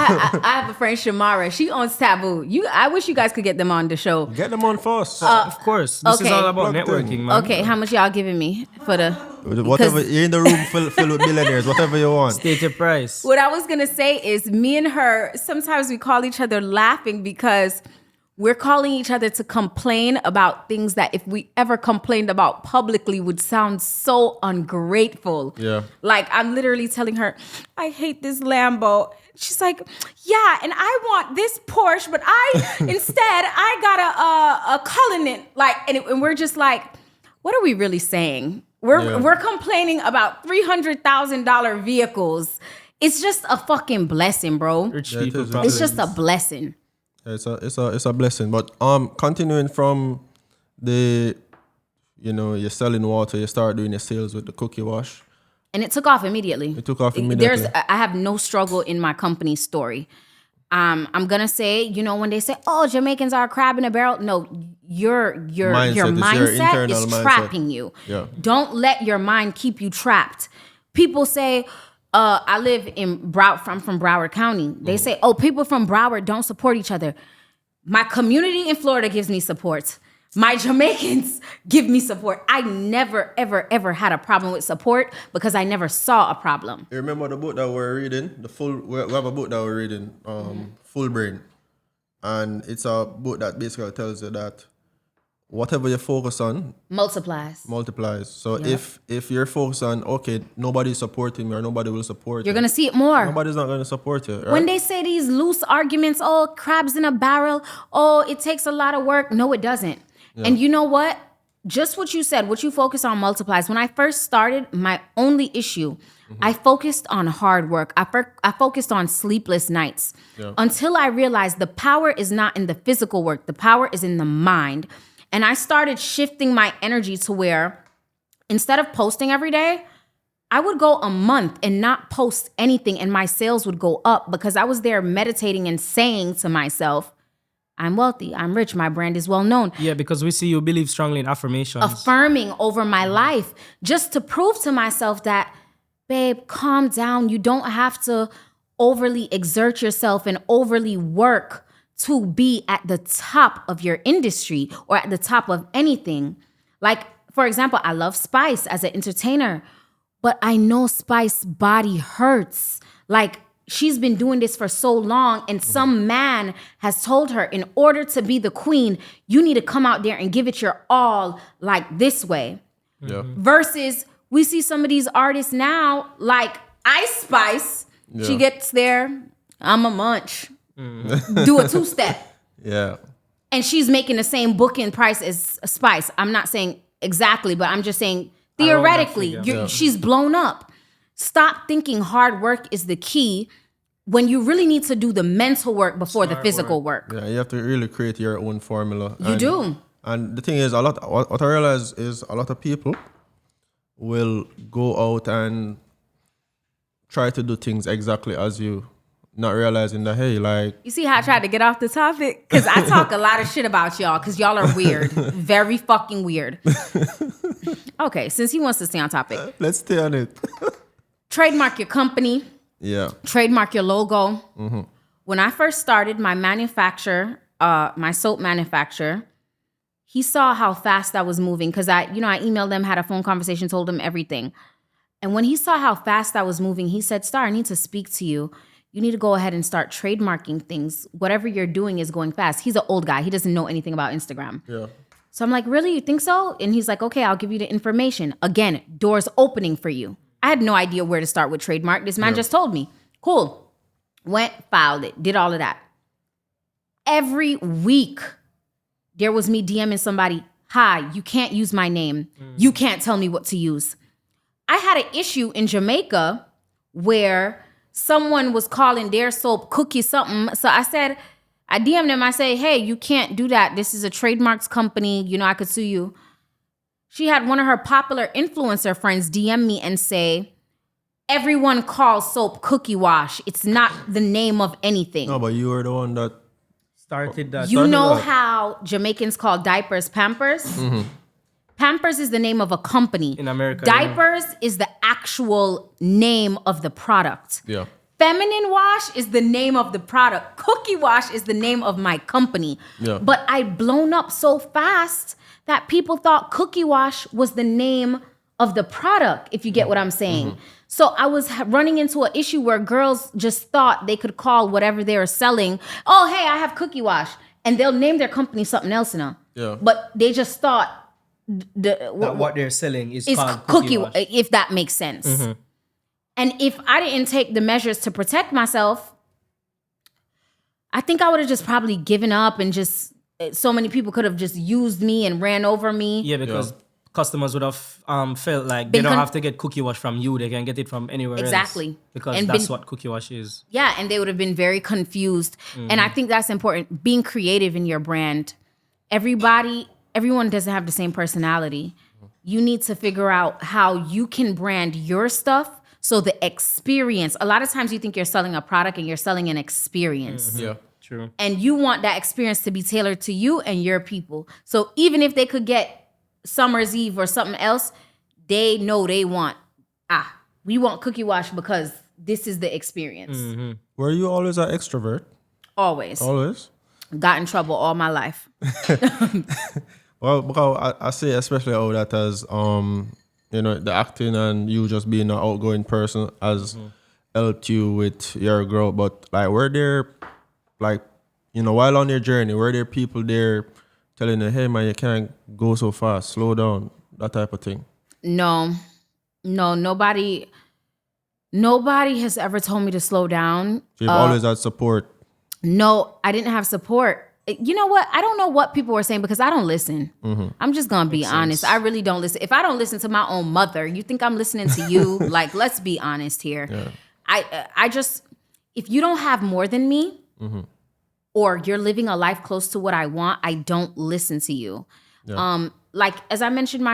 have a friend, Shamara. She owns Taboo. I wish you guys could get them on the show. Get them on first. Of course. This is okay. all about Plug networking, in. man. Okay, how much y'all giving me for the... Whatever you're in the room filled with billionaires, whatever you want. State your price. What I was going to say is me and her, sometimes we call each other laughing because we're calling each other to complain about things that if we ever complained about publicly would sound so ungrateful. Yeah. Like I'm literally telling her, I hate this Lambo. She's like, yeah, and I want this Porsche, but I got a Cullinan. Like, and we're just like, what are we really saying? We're complaining about $300,000 vehicles. It's just a fucking blessing, bro. Rich Yeah, people it is. problems. It's just a blessing. It's a blessing. But continuing from the, you're selling water, you start doing your sales with the cookie wash. And it took off immediately. I have no struggle in my company story. I'm gonna say, when they say, "Oh, Jamaicans are a crab in a barrel," no, your mindset is trapping you. Yeah. Don't let your mind keep you trapped. People say, I live in I'm from Broward County. They say, "Oh, people from Broward don't support each other." My community in Florida gives me support. My Jamaicans give me support. I never, ever, ever had a problem with support because I never saw a problem. You remember the book that we're reading? We have a book that we're reading, Full Brain. And it's a book that basically tells you that whatever you focus on Multiplies. So if you're focused on, okay, nobody's supporting me or nobody will support You're going to see it more. Nobody's not going to support you. Right? When they say these loose arguments, oh, crabs in a barrel, oh, it takes a lot of work. No, it doesn't. Yeah. And you know what? Just what you said, what you focus on multiplies. When I first started, my only issue, I focused on hard work. I focused on sleepless nights until I realized the power is not in the physical work. The power is in the mind. And I started shifting my energy to where instead of posting every day, I would go a month and not post anything and my sales would go up because I was there meditating and saying to myself, I'm wealthy, I'm rich, my brand is well known. Yeah, because we see you believe strongly in affirmations. Affirming over my life just to prove to myself that, babe, calm down. You don't have to overly exert yourself and overly work to be at the top of your industry or at the top of anything. Like, for example, I love Spice as an entertainer, but I know Spice's body hurts. Like, she's been doing this for so long and some man has told her in order to be the queen, you need to come out there and give it your all like this way. Yeah. Versus we see some of these artists now like Ice Spice. Yeah. She gets there, I'm a munch. Do a two-step. Yeah. And she's making the same booking price as Spice. I'm not saying exactly, but I'm just saying theoretically, she's blown up. Stop thinking hard work is the key when you really need to do the mental work before the physical work. Yeah, you have to really create your own formula. You do. And the thing is, what I realize is a lot of people will go out and try to do things exactly as you, not realizing that, hey, like... You see how I tried to get off the topic? Because I talk a lot of shit about y'all because y'all are weird. Very fucking weird. Okay, since he wants to stay on topic. Let's stay on it. Trademark your company. Yeah. Trademark your logo. Mm-hmm. When I first started, my manufacturer, my soap manufacturer, he saw how fast I was moving because I emailed them, had a phone conversation, told him everything. And when he saw how fast I was moving, he said, Starr, I need to speak to you. You need to go ahead and start trademarking things. Whatever you're doing is going fast. He's an old guy. He doesn't know anything about Instagram. Yeah. So I'm like, really? You think so? And he's like, okay, I'll give you the information. Again, doors opening for you. I had no idea where to start with trademark. This man just told me. Cool. Went, filed it, did all of that. Every week, there was me DMing somebody, hi, you can't use my name. You can't tell me what to use. I had an issue in Jamaica where someone was calling their soap cookie something. So I DM'd them, I say, hey, you can't do that. This is a trademarks company. I could sue you. She had one of her popular influencer friends DM me and say, everyone calls soap cookie wash. It's not the name of anything. No, but you were the one that started that. You know how Jamaicans call diapers Pampers? Mm-hmm. Pampers is the name of a company. In America. Diapers is the actual name of the product. Yeah. Feminine wash is the name of the product. Cookie wash is the name of my company. Yeah. But I'd blown up so fast that people thought cookie wash was the name of the product, if you get what I'm saying. Mm-hmm. So I was running into an issue where girls just thought they could call whatever they were selling, oh, hey, I have cookie wash. and they'll name their company something else now. Yeah. But they just thought That what they're selling is called cookie wash. if that makes sense. And if I didn't take the measures to protect myself, I think I would have just probably given up and just so many people could have just used me and ran over me. Yeah, because customers would have felt like they don't have to get cookie wash from you. They can get it from anywhere Exactly. else. Because And that's what cookie wash is. Yeah, and they would have been very confused. And I think that's important. Being creative in your brand. Everyone doesn't have the same personality. You need to figure out how you can brand your stuff so the experience. A lot of times you think you're selling a product and you're selling an experience. Yeah. True. And you want that experience to be tailored to you and your people. So even if they could get Summer's Eve or something else, they know they want, we want cookie wash because this is the experience. Were you always an extrovert? Always. Always? Got in trouble all my life. Well, because I say especially how that as the acting and you just being an outgoing person has helped you with your growth. But like, were there while on your journey, were there people there telling you, hey man, you can't go so fast, slow down, that type of thing? No, nobody has ever told me to slow down. So you've always had support. No, I didn't have support. You know what? I don't know what people were saying because I don't listen. I'm just going to be honest. I really don't listen. If I don't listen to my own mother, you think I'm listening to you? Like, let's be honest here. Yeah. I just, if you don't have more than me or you're living a life close to what I want, I don't listen to you. Yeah. Like, as I mentioned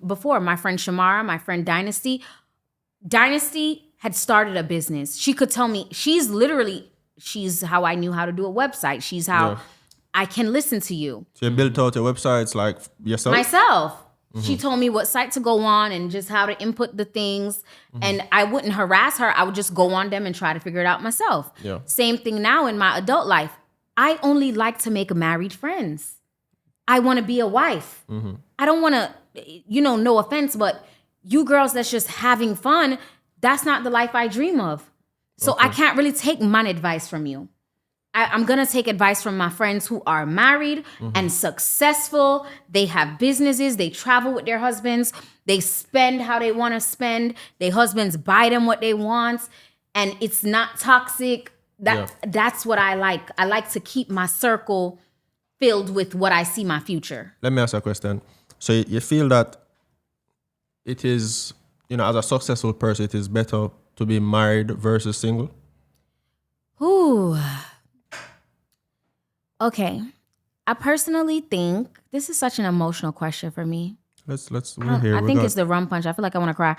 before, my friend Shamara, my friend Dynasty had started a business. She could tell me, she's how I knew how to do a website. She's how I can listen to you. So you built out your websites like yourself? Myself. She told me what site to go on and just how to input the things. And I wouldn't harass her. I would just go on them and try to figure it out myself. Yeah. Same thing now in my adult life. I only like to make married friends. I want to be a wife. I don't want to, no offense, but you girls that's just having fun, that's not the life I dream of. So I can't really take my advice from you. I'm going to take advice from my friends who are married and successful. They have businesses. They travel with their husbands. They spend how they want to spend. Their husbands buy them what they want. And it's not toxic. That's what I like. I like to keep my circle filled with what I see my future. Let me ask you a question. So you feel that it is, as a successful person, it is better to be married versus single? Ooh. Okay. I personally think this is such an emotional question for me. We're here. I think it's the rum punch. I feel like I want to cry.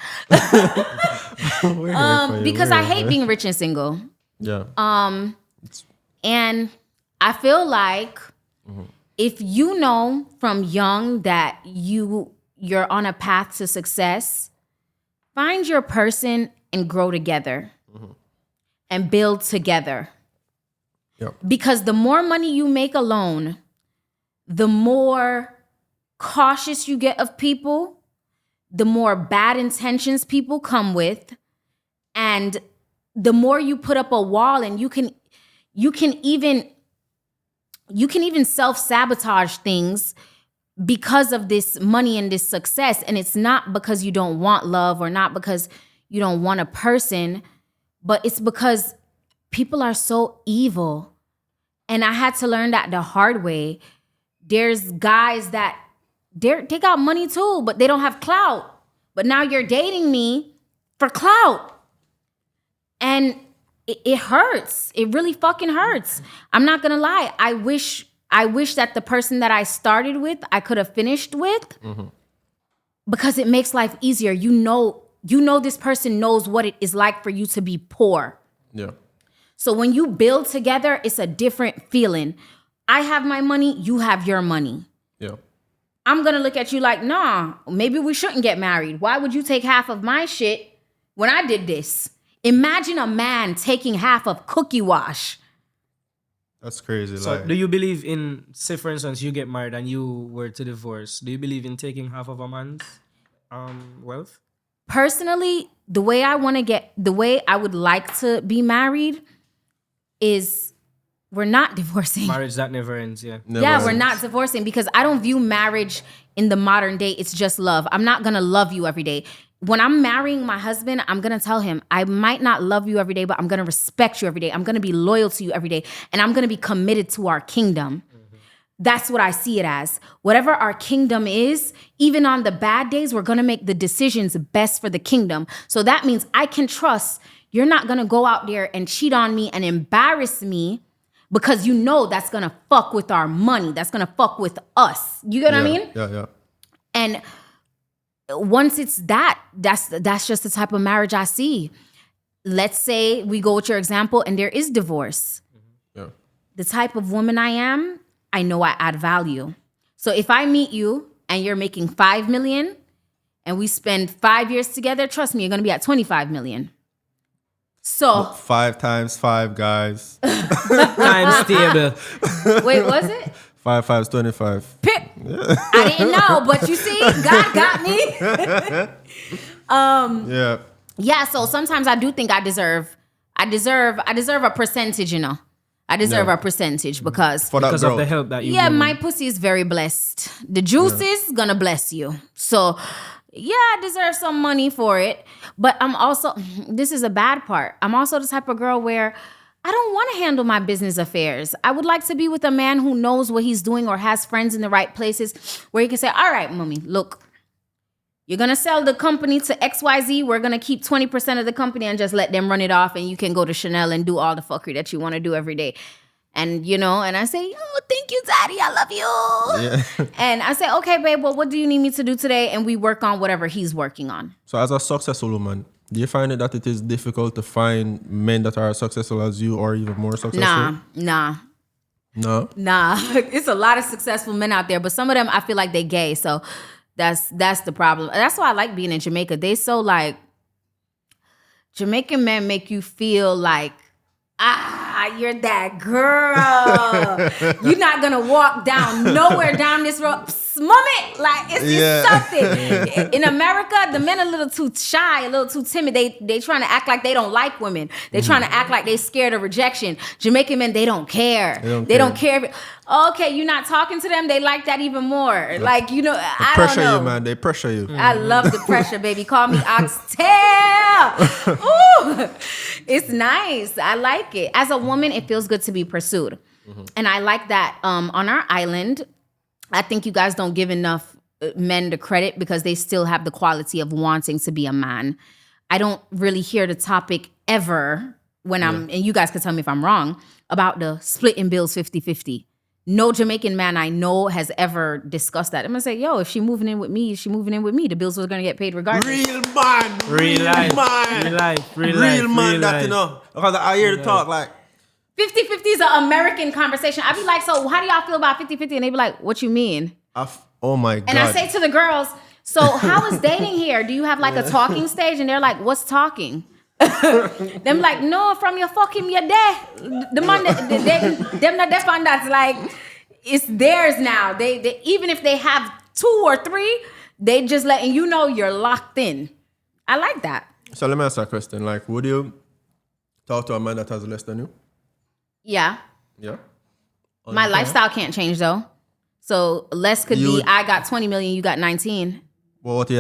We're here for you. Because I hate being rich and single. Yeah. And I feel like if you know from young that you're on a path to success, find your person and grow together and build together. Yep. Because the more money you make alone, the more cautious you get of people, the more bad intentions people come with, and the more you put up a wall, and you can even self-sabotage things because of this money and this success. And it's not because you don't want love or not because you don't want a person, but it's because people are so evil. And I had to learn that the hard way. There's guys that they got money too, but they don't have clout. But now you're dating me for clout. And it hurts. It really fucking hurts. I'm not gonna lie. I wish that the person that I started with, I could have finished with, because it makes life easier. You know this person knows what it is like for you to be poor. Yeah. So when you build together, it's a different feeling. I have my money, you have your money. Yeah. I'm gonna look at you like, nah, maybe we shouldn't get married. Why would you take half of my shit when I did this? Imagine a man taking half of cookie wash. That's crazy. So do you believe in, say for instance, you get married and you were to divorce, do you believe in taking half of a man's wealth? Personally, the way I would like to be married is we're not divorcing. Marriage that never ends, yeah. We're not divorcing because I don't view marriage in the modern day. It's just love. I'm not going to love you every day. When I'm marrying my husband, I'm going to tell him, I might not love you every day, but I'm going to respect you every day. I'm going to be loyal to you every day. And I'm going to be committed to our kingdom. That's what I see it as. Whatever our kingdom is, even on the bad days, we're going to make the decisions best for the kingdom. So that means I can trust you're not going to go out there and cheat on me and embarrass me because you know that's going to fuck with our money. That's going to fuck with us. You get what I mean? Yeah. And once it's that's just the type of marriage I see. Let's say we go with your example and there is divorce. Yeah. The type of woman I am, I know I add value. So if I meet you and you're making $5 million and we spend 5 years together, trust me, you're going to be at 25 million. So 5 times 5, guys. Times table. wait, was it? 5 5 is 25. Pip. I didn't know, but you see, God got me. Yeah, so sometimes I do think I deserve a percentage, you know. I deserve a percentage because of the help that you give my pussy is very blessed. The juice is gonna bless you. So yeah, I deserve some money for it. But I'm also, this is a bad part. I'm also the type of girl where I don't want to handle my business affairs. I would like to be with a man who knows what he's doing or has friends in the right places where he can say, all right, mommy, look, you're going to sell the company to XYZ. We're going to keep 20% of the company and just let them run it off. And you can go to Chanel and do all the fuckery that you want to do every day. And, you know, and I say, oh, thank you, daddy. I love you. Yeah. And I say, okay, babe, well, what do you need me to do today? And we work on whatever he's working on. So as a successful woman, do you find that it is difficult to find men that are as successful as you or even more successful? Nah. No? Nah. It's a lot of successful men out there, but some of them I feel like they gay. So that's the problem. That's why I like being in Jamaica. They so like, Jamaican men make you feel like, you're that girl. You're not gonna walk down nowhere down this road. Moment, like it's just something. In America, the men are a little too shy, a little too timid. They trying to act like they don't like women. They trying to act like they scared of rejection. Jamaican men, they don't care. They don't care. Okay, you're not talking to them. They like that even more. Like, you know, I don't know. Pressure you, man. They pressure you. I love the pressure, baby. Call me Oxtail. Ooh, it's nice. I like it. As a woman, it feels good to be pursued, and I like that. On our island, I think you guys don't give enough men the credit because they still have the quality of wanting to be a man. I don't really hear the topic ever when and you guys can tell me if I'm wrong, about the splitting bills 50-50. No Jamaican man I know has ever discussed that. I'm going to say, yo, if she moving in with me, the bills are going to get paid regardless. Real man. Real life. Real man that, you know. Because I hear the talk like, 50-50 is an American conversation. I'd be like, so how do y'all feel about 50-50? And they'd be like, what you mean? Oh my God. And I say to the girls, so how is dating here? Do you have like a talking stage? And they're like, what's talking? Them like, no, from your fucking your day. The man, them not deaf on that. Like, it's theirs now. They even if they have 2 or 3, they just letting you know you're locked in. I like that. So let me ask you a question. Like, would you talk to a man that has less than you? Yeah. Yeah. My lifestyle can't change though. So less could be I got 20 million, you got 19. Well, what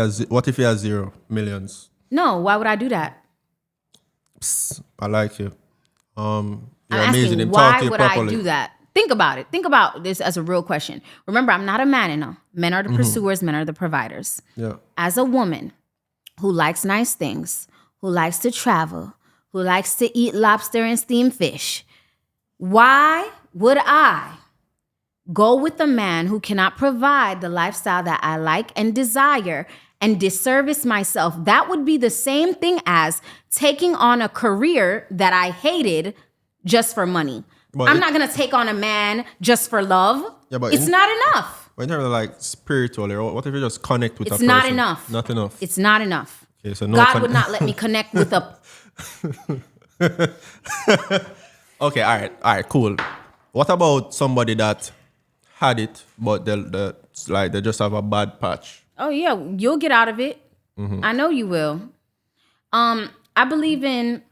if he has 0 millions? No, why would I do that? Psst, I like you. You're I'm amazing. asking, why would I do that? Think about it. Think about this as a real question. Remember, I'm not a man, you know. Men are the pursuers, men are the providers. Yeah. As a woman who likes nice things, who likes to travel, who likes to eat lobster and steamed fish, why would I go with a man who cannot provide the lifestyle that I like and desire and disservice myself? That would be the same thing as taking on a career that I hated just for money. But I'm not going to take on a man just for love. Yeah, but it's not enough. But in terms of like spiritually, what if you just connect with a person? It's not enough. Not enough. It's not enough. Okay, so no God would not let me connect with a... Okay, all right, cool. What about somebody that had it, but they just have a bad patch? Oh yeah, you'll get out of it. I know you will. I believe in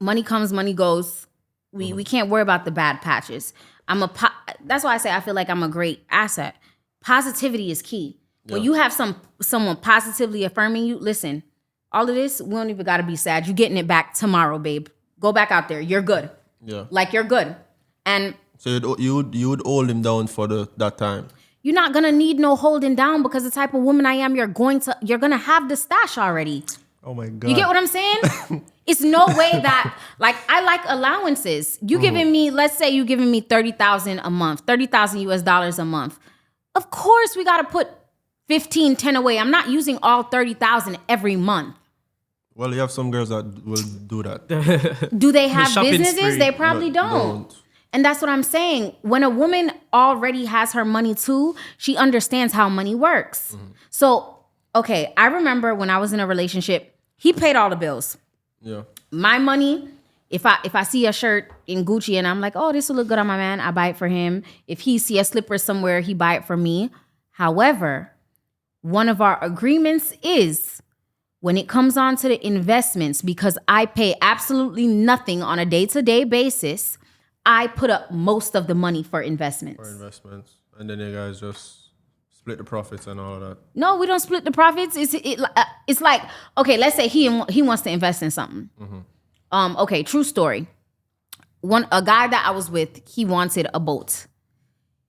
money comes, money goes. We can't worry about the bad patches. That's why I say I feel like I'm a great asset. Positivity is key. Yeah. When you have someone positively affirming you, listen, all of this, we don't even got to be sad. You're getting it back tomorrow, babe. Go back out there. You're good. Yeah. Like, you're good. And so you would hold him down for that time. You're not gonna need no holding down because the type of woman I am, you're gonna have the stash already. Oh my God. You get what I'm saying? It's no way that, like, I like allowances. You giving me, let's say you giving me $30,000 a month, $30,000 US a month. Of course we gotta put 15, 10 away. I'm not using all 30,000 every month. Well, you have some girls that will do that. Do they have businesses? Spree. They probably don't. And that's what I'm saying. When a woman already has her money too, she understands how money works. So, okay, I remember when I was in a relationship, he paid all the bills. Yeah. My money, if I see a shirt in Gucci and I'm like, oh, this will look good on my man, I buy it for him. If he see a slipper somewhere, he buy it for me. However, one of our agreements is when it comes on to the investments, because I pay absolutely nothing on a day-to-day basis, I put up most of the money for investments. And then you guys just split the profits and all of that. No, we don't split the profits. It's like, okay, let's say he wants to invest in something. Okay, true story. A guy that I was with, he wanted a boat.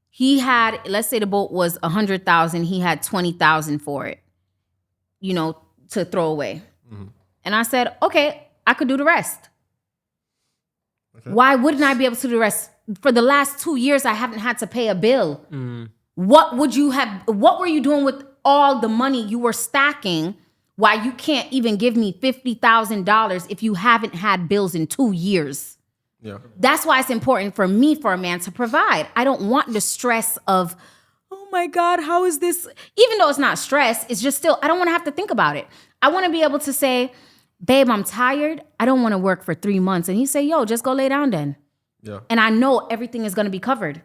He had, let's say the boat was $100,000. He had $20,000 for it, to throw away. And I said, okay, I could do the rest. Okay. Why wouldn't I be able to do the rest? For the last 2 years, I haven't had to pay a bill. What were you doing with all the money you were stacking? Why you can't even give me $50,000 if you haven't had bills in 2 years? Yeah. That's why it's important for me, for a man to provide. I don't want the stress of, oh my God, how is this? Even though it's not stress, it's just still, I don't want to have to think about it. I want to be able to say, babe, I'm tired. I don't want to work for 3 months. And he say, yo, just go lay down then. Yeah. And I know everything is going to be covered.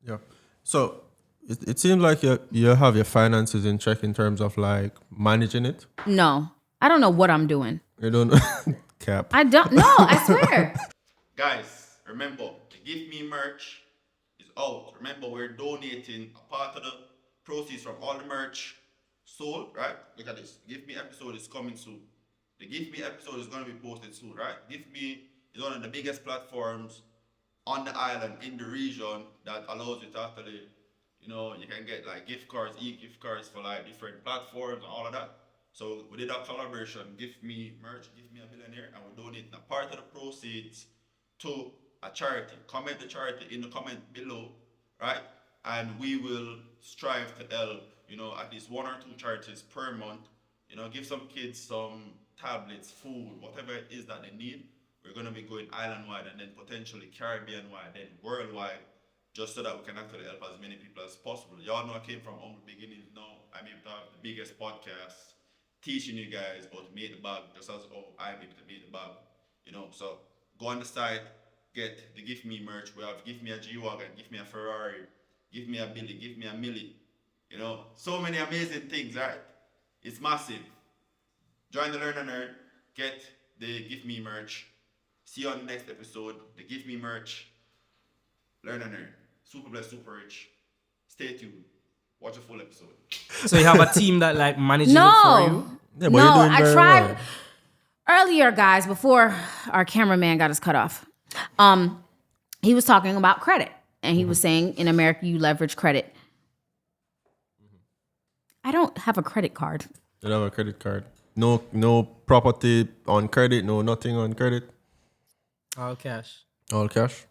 Yeah. So it seems like you have your finances in check in terms of like managing it. No, I don't know what I'm doing. You don't cap. I don't. No, I swear. Guys, remember, the Give Me merch is out. Remember, we're donating a part of the proceeds from all the merch sold, right? Look at this. The Give Me episode is coming soon. The Give Me episode is going to be posted soon, right? Give Me is one of the biggest platforms on the island, in the region, that allows you to actually, you can get like gift cards, e-gift cards for like different platforms and all of that. So we did a collaboration, Give Me merch, Give Me a Billionaire, and we're donating a part of the proceeds to a charity. Comment the charity in the comment below, right? And we will strive to help, at least 1 or 2 charities per month. Give some kids some tablets, food, whatever it is that they need. We're going to be going island-wide and then potentially Caribbean-wide, then worldwide, just so that we can actually help as many people as possible. Y'all know I came from humble beginnings. Now I'm able to have the biggest podcast teaching you guys how to make the bag, just as I'm able to make the bag. So go on the site, get the Give Me merch. We have Give Me a G-Wagon, Give Me a Ferrari, Give Me a Billy, Give Me a Millie. So many amazing things, right? It's massive. Join the Learn and Earn, get the Give Me merch. See you on the next episode. The Give Me merch. Learn and Earn. Super blessed, super rich. Stay tuned. Watch the full episode. So you have a team that like manages it for you? Yeah, but no, you're doing I very tried well. earlier, guys, before our cameraman got us cut off. He was talking about credit, and he was saying in America you leverage credit. I don't have a credit card. You don't have a credit card. No property on credit. No nothing on credit. All cash. All cash.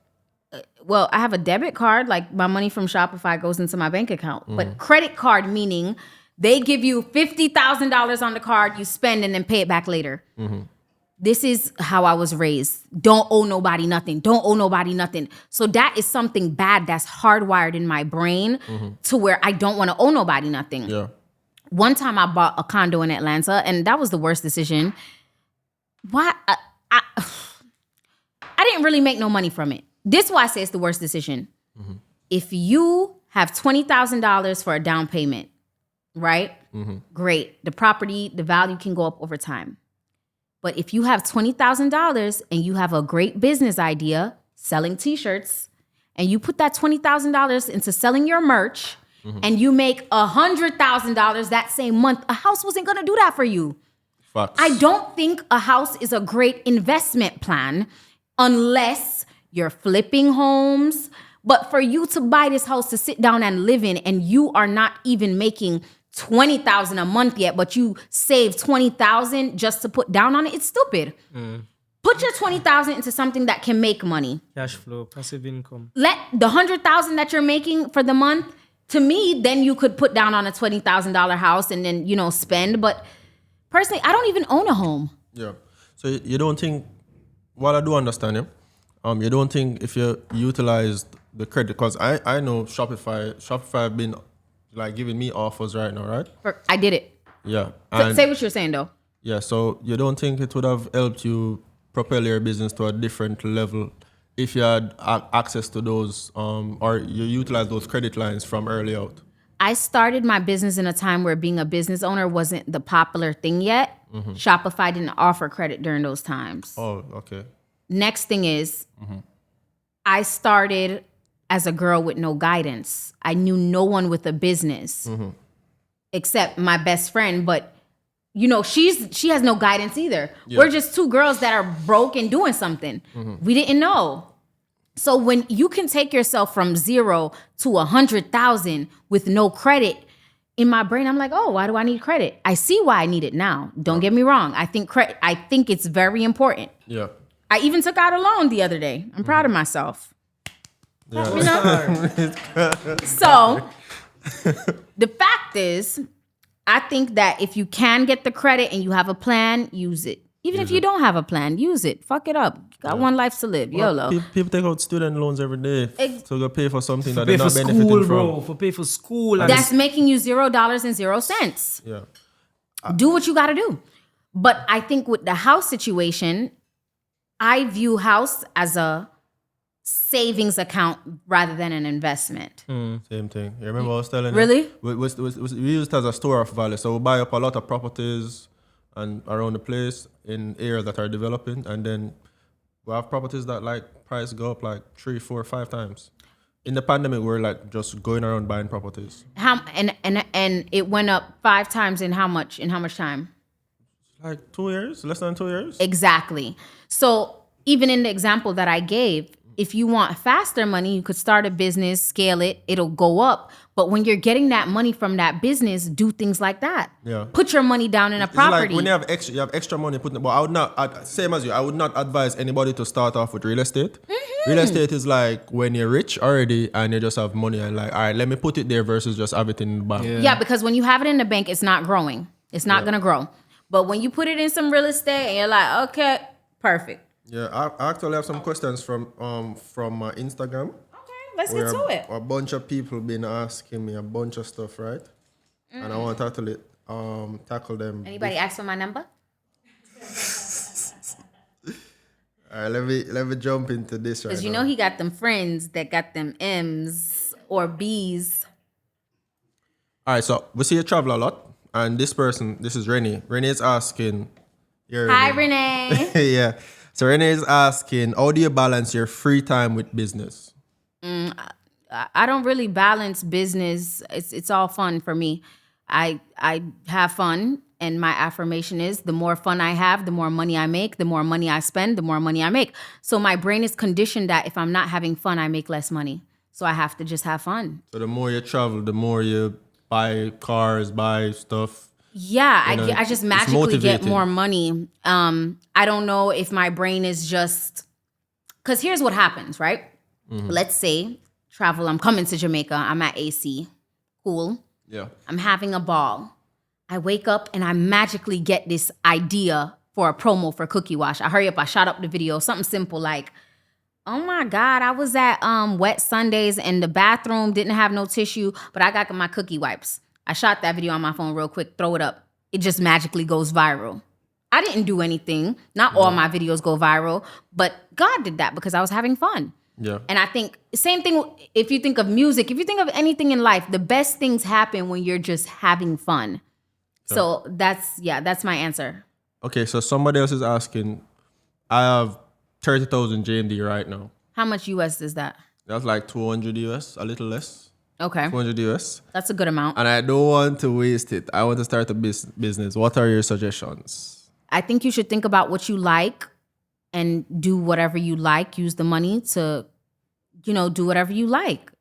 Well, I have a debit card, like my money from Shopify goes into my bank account. But credit card meaning they give you $50,000 on the card, you spend and then pay it back later. This is how I was raised. Don't owe nobody nothing. Don't owe nobody nothing. So that is something bad that's hardwired in my brain to where I don't want to owe nobody nothing. Yeah. One time I bought a condo in Atlanta, and that was the worst decision. Why? I didn't really make no money from it. This is why I say it's the worst decision. If you have $20,000 for a down payment, right? Great. The property, the value can go up over time. But if you have $20,000 and you have a great business idea, selling t-shirts, and you put that $20,000 into selling your merch, and you make $100,000 that same month, a house wasn't gonna do that for you. Facts. I don't think a house is a great investment plan unless you're flipping homes. But for you to buy this house to sit down and live in, and you are not even making $20,000 a month yet, but you save $20,000 just to put down on it, it's stupid. Put your $20,000 into something that can make money. Cash flow, passive income. Let the $100,000 that you're making for the month, to me, then you could put down on a $20,000 house and then, spend. But personally, I don't even own a home. Yeah. So you don't think, while I do understand you, you don't think if you utilize the credit, because I know Shopify have been like giving me offers right now, right? I did it. Yeah. So, say what you're saying though. Yeah. So you don't think it would have helped you propel your business to a different level if you had access to those, or you utilize those credit lines from early out? I started my business in a time where being a business owner wasn't the popular thing yet. Shopify didn't offer credit during those times. Oh, okay. Next thing is, I started as a girl with no guidance. I knew no one with a business except my best friend, but she has no guidance either. Yeah. We're just two girls that are broke and doing something. We didn't know. So when you can take yourself from 0 to 100,000 with no credit, in my brain, I'm like, oh, why do I need credit? I see why I need it now. Don't get me wrong. I think it's very important. Yeah. I even took out a loan the other day. I'm proud of myself. Yeah. So the fact is, I think that if you can get the credit and you have a plan, use it. Even if you don't have a plan, use it. Fuck it up. Got one life to live. YOLO. People take out student loans every day to go pay for something that they're not benefiting school, from. bro. For pay for school. That's making you $0.00. Yeah. Do what you got to do. But I think with the house situation, I view house as a savings account rather than an investment. Same thing. You remember I was telling Really? you? We use it as a store of value. So we buy up a lot of properties and around the place in areas that are developing, and then we have properties that like price go up like 3, 4, 5 times. In the pandemic, we're like just going around buying properties. And it went up 5 times in how much? In how much time? Like 2 years, less than 2 years. Exactly. So even in the example that I gave, if you want faster money, you could start a business, scale it, it'll go up. But when you're getting that money from that business, do things like that. Yeah. Put your money down in a property. Like when you have extra money putting. But I would not, same as you, I would not advise anybody to start off with real estate. Real estate is like when you're rich already and you just have money and like, all right, let me put it there versus just have it in the bank. Yeah, because when you have it in the bank, it's not growing. It's not gonna grow. But when you put it in some real estate and you're like, okay, perfect. Yeah, I actually have some questions from Instagram. Okay, let's get to it. A bunch of people been asking me a bunch of stuff, right? And I want to tackle them. Anybody ask for my number? All right, let me jump into this right now. Because you know he got them friends that got them M's or B's. All right, so we see you travel a lot. And this is Renee. Renee is asking... Hi, Renee. Yeah. So Renee is asking, how do you balance your free time with business? I don't really balance business. It's all fun for me. I have fun, and my affirmation is the more fun I have, the more money I make, the more money I spend, the more money I make. So my brain is conditioned that if I'm not having fun, I make less money. So I have to just have fun. So the more you travel, the more you buy cars, buy stuff. Yeah, I just magically get more money. I don't know if my brain is just... Because here's what happens, right? Let's say, travel, I'm coming to Jamaica. I'm at AC. Cool. Yeah. I'm having a ball. I wake up and I magically get this idea for a promo for Cookie Wash. I hurry up, I shot up the video. Something simple like, oh my God, I was at Wet Sundays and the bathroom didn't have no tissue, but I got my cookie wipes. I shot that video on my phone real quick, throw it up. It just magically goes viral. I didn't do anything. Not all my videos go viral, but God did that because I was having fun. Yeah. And I think same thing if you think of music, if you think of anything in life, the best things happen when you're just having fun. Yeah. So that's my answer. Okay, so somebody else is asking, I have 30,000 JMD right now. How much US is that? That's like 200 US, a little less. Okay. 200 US. That's a good amount. And I don't want to waste it. I want to start a business. What are your suggestions? I think you should think about what you like and do whatever you like. Use the money to, do whatever you like.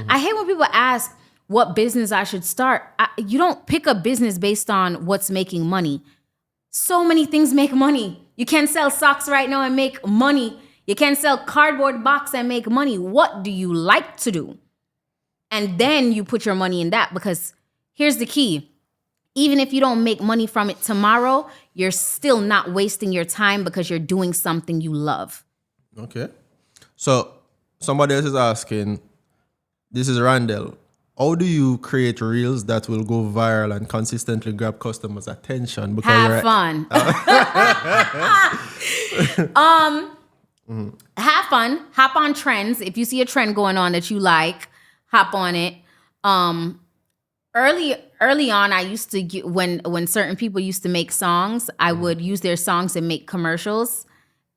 I hate when people ask what business I should start. You don't pick a business based on what's making money. So many things make money. You can sell socks right now and make money. You can sell cardboard box and make money. What do you like to do? And then you put your money in that, because here's the key. Even if you don't make money from it tomorrow, you're still not wasting your time because you're doing something you love. Okay. So somebody else is asking, this is Randall. How do you create reels that will go viral and consistently grab customers' attention? Because Have fun. Have fun. Hop on trends. If you see a trend going on that you like, hop on it. Early on, I used to get, when certain people used to make songs, I would use their songs and make commercials,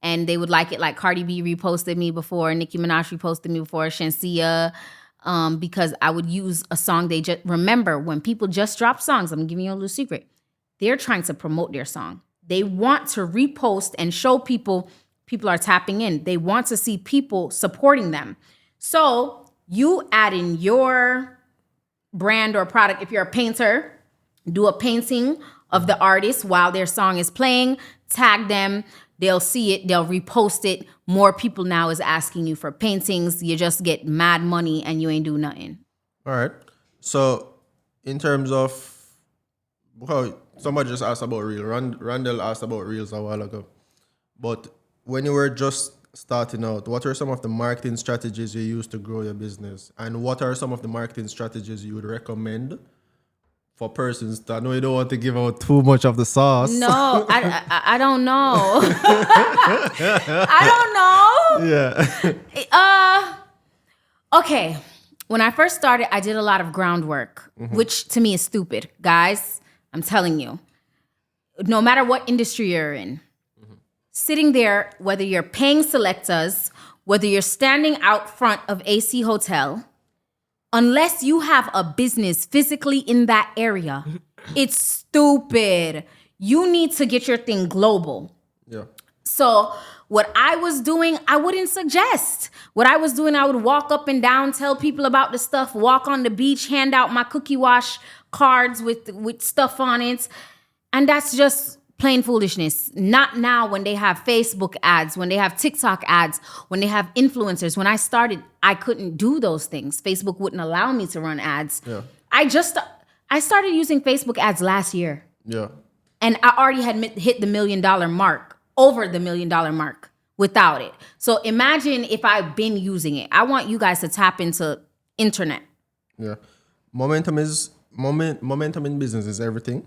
and they would like it. Like Cardi B reposted me before, Nicki Minaj reposted me before, Shensia, because I would use a song. They just remember when people just drop songs. I'm giving you a little secret. They're trying to promote their song. They want to repost and show people are tapping in. They want to see people supporting them. So you add in your brand or product. If you're a painter, do a painting of the artist while their song is playing, tag them, they'll see it, they'll repost it. More people now is asking you for paintings. You just get mad money and you ain't do nothing. All right. So in terms of, well, somebody just asked about Reels. Randall asked about Reels a while ago. But when you were just starting out, what are some of the marketing strategies you use to grow your business? And what are some of the marketing strategies you would recommend for persons that, I know you don't want to give out too much of the sauce. No, I don't know. I don't know. Yeah. Okay. When I first started, I did a lot of groundwork, which to me is stupid. Guys, I'm telling you, no matter what industry you're in, sitting there, whether you're paying selectors, whether you're standing out front of AC Hotel, unless you have a business physically in that area, it's stupid. You need to get your thing global. Yeah. So what I was doing, I wouldn't suggest. What I was doing, I would walk up and down, tell people about the stuff, walk on the beach, hand out my cookie wash cards with stuff on it. And that's just plain foolishness. Not now when they have Facebook ads, when they have TikTok ads, when they have influencers. When I started, I couldn't do those things. Facebook wouldn't allow me to run ads. Yeah. I started using Facebook ads last year. Yeah. And I already had hit the $1 million mark, over the $1 million mark without it. So imagine if I've been using it. I want you guys to tap into internet. Yeah. Momentum in business is everything.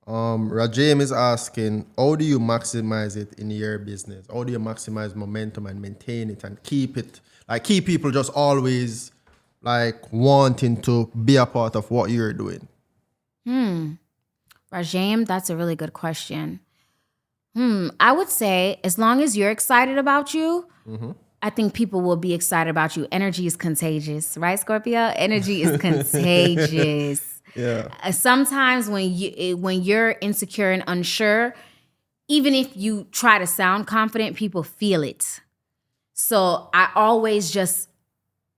Rajam is asking, how do you maximize it in your business? How do you maximize momentum and maintain it and keep it, like keep people just always like wanting to be a part of what you're doing? Rajam, that's a really good question. I would say as long as you're excited about you, I think people will be excited about you. Energy is contagious, right, Scorpio? Energy is contagious. Yeah. Sometimes when you're insecure and unsure, even if you try to sound confident, people feel it. So I always just,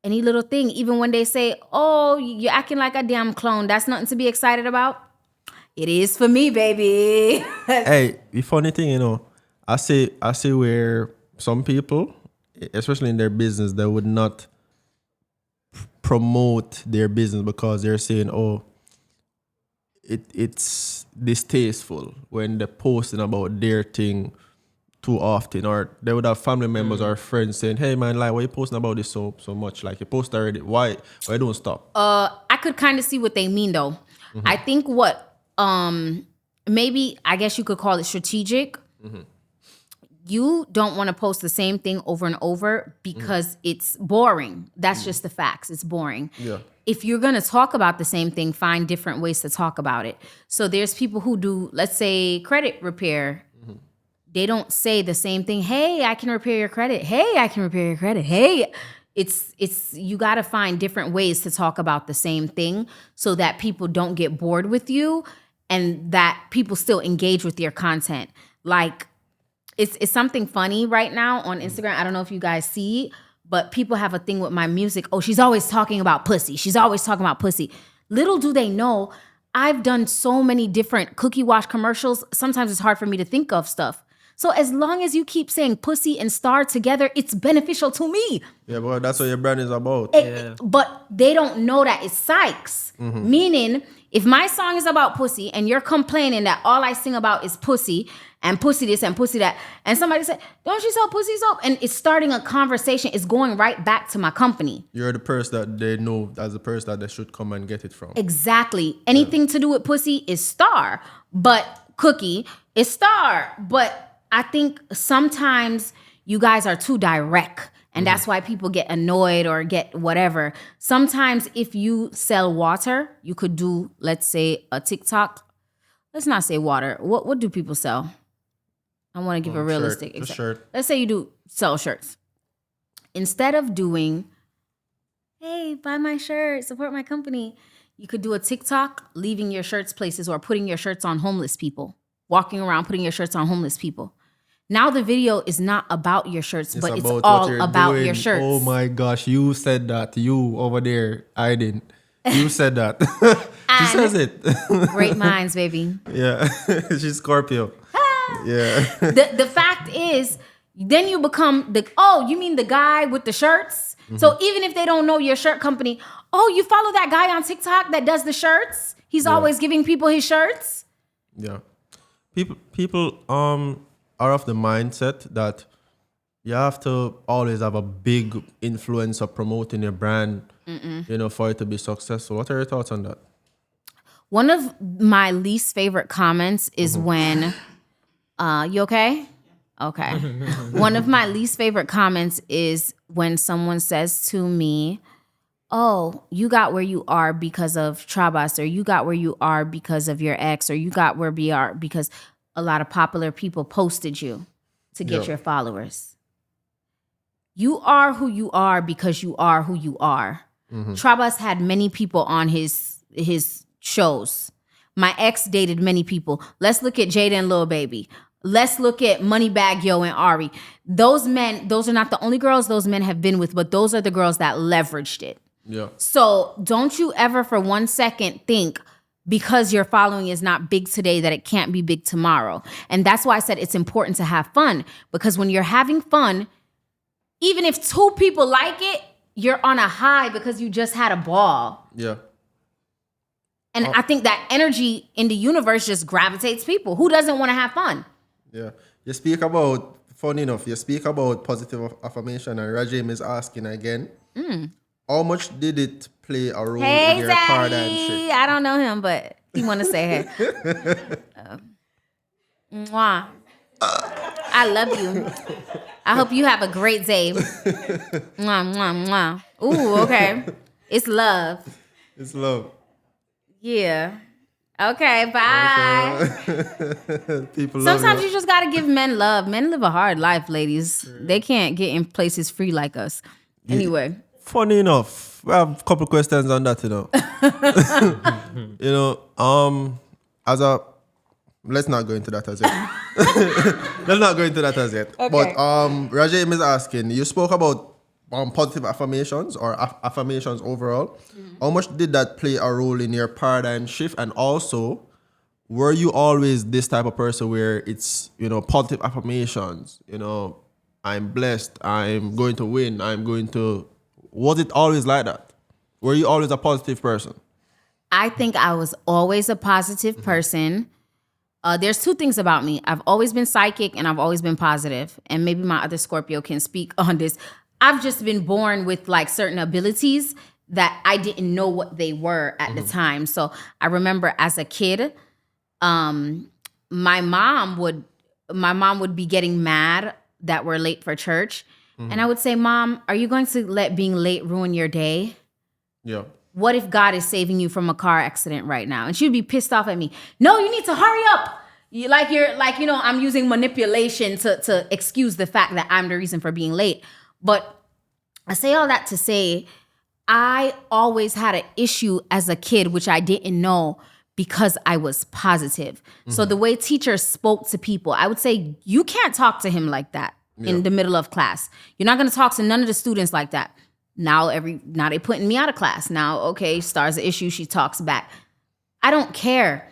any little thing, even when they say, oh, you're acting like a damn clone, that's nothing to be excited about. It is for me, baby. Hey, the funny thing, I say where some people, especially in their business, they would not promote their business because they're saying, oh, it's distasteful when they're posting about their thing too often, or they would have family members or friends saying, hey man, like, why you posting about this so much? Like, you post already, why don't stop? I could kind of see what they mean though. I think what maybe, I guess you could call it strategic. You don't want to post the same thing over and over because it's boring. That's just the facts. It's boring. Yeah. If you're going to talk about the same thing, find different ways to talk about it. So there's people who do, let's say, credit repair. they don't say the same thing. Hey, I can repair your credit. Hey, I can repair your credit. Hey, it's you got to find different ways to talk about the same thing so that people don't get bored with you and that people still engage with your content. Like it's something funny right now on Instagram. I don't know if you guys see, but people have a thing with my music. Oh, she's always talking about pussy. She's always talking about pussy. Little do they know, I've done so many different cookie wash commercials. Sometimes it's hard for me to think of stuff. So as long as you keep saying pussy and Starr together, it's beneficial to me. Yeah, but that's what your brand is about. But they don't know that it's Sykes. Meaning, if my song is about pussy and you're complaining that all I sing about is pussy and pussy this and pussy that, and somebody said, don't you sell pussy soap? And it's starting a conversation. It's going right back to my company. You're the person that they know as the person that they should come and get it from. Exactly. Anything to do with pussy is Starr, but cookie is Starr. But I think sometimes you guys are too direct. And that's why people get annoyed or get whatever. Sometimes if you sell water, you could do, let's say, a TikTok. Let's not say water. What do people sell? I want to give a realistic example. Shirt. Let's say you do sell shirts. Instead of doing, hey, buy my shirt, support my company, you could do a TikTok leaving your shirts places or putting your shirts on homeless people, walking around putting your shirts on homeless people. Now the video is not about your shirts, but it's all about your shirts. Oh my gosh, you said that. You over there, I didn't. You said that. She says it. Great minds, baby. Yeah, she's Scorpio. Yeah. The fact is, then you become you mean the guy with the shirts? So even if they don't know your shirt company, oh, you follow that guy on TikTok that does the shirts? He's always giving people his shirts? Yeah. People are of the mindset that you have to always have a big influence of promoting your brand, for it to be successful. What are your thoughts on that? One of my least favorite comments is when, you okay? Okay. One of my least favorite comments is when someone says to me, oh, you got where you are because of Trabas, or you got where you are because of your ex, or you got where we are because a lot of popular people posted you to get your followers. You are who you are because you are who you are. Trabas had many people on his shows. My ex dated many people. Let's look at Jada and Lil Baby. Let's look at Moneybagg Yo and Ari. Those men, those are not the only girls those men have been with, but those are the girls that leveraged it. Yeah. So don't you ever for 1 second think because your following is not big today that it can't be big tomorrow. And that's why I said it's important to have fun, because when you're having fun, even if 2 people like it, you're on a high because you just had a ball. Yeah. And I think that energy in the universe just gravitates people. Who doesn't want to have fun? Yeah. You speak about, funny enough, you speak about positive affirmation, and Rajim is asking again, how much did it play a role in your paradigm shift? I don't know him, but he want to say hey. Mwah. I love you. I hope you have a great day. Mwah, mwah, mwah. Ooh, okay. It's love. It's love. Yeah. Okay, bye. People love Sometimes you just gotta give men love. Men live a hard life, ladies. They can't get in places free like us. Anyway. Funny enough, we have a couple questions on that, let's not go into that as yet. Let's not go into that as yet. Okay. But Rajim is asking, you spoke about positive affirmations or affirmations overall. How much did that play a role in your paradigm shift? And also, were you always this type of person where it's, positive affirmations, I'm blessed, I'm going to win, was it always like that? Were you always a positive person? I think I was always a positive person. There's 2 things about me. I've always been psychic and I've always been positive. And maybe my other Scorpio can speak on this. I've just been born with like certain abilities that I didn't know what they were at the time. So I remember as a kid, my mom would be getting mad that we're late for church. And I would say, Mom, are you going to let being late ruin your day? Yeah. What if God is saving you from a car accident right now? And she would be pissed off at me. No, you need to hurry up. I'm using manipulation to excuse the fact that I'm the reason for being late. But I say all that to say, I always had an issue as a kid, which I didn't know because I was positive. So the way teachers spoke to people, I would say, you can't talk to him like that in the middle of class. You're not going to talk to none of the students like that. Now they putting me out of class. Now, okay, Star's an issue. She talks back. I don't care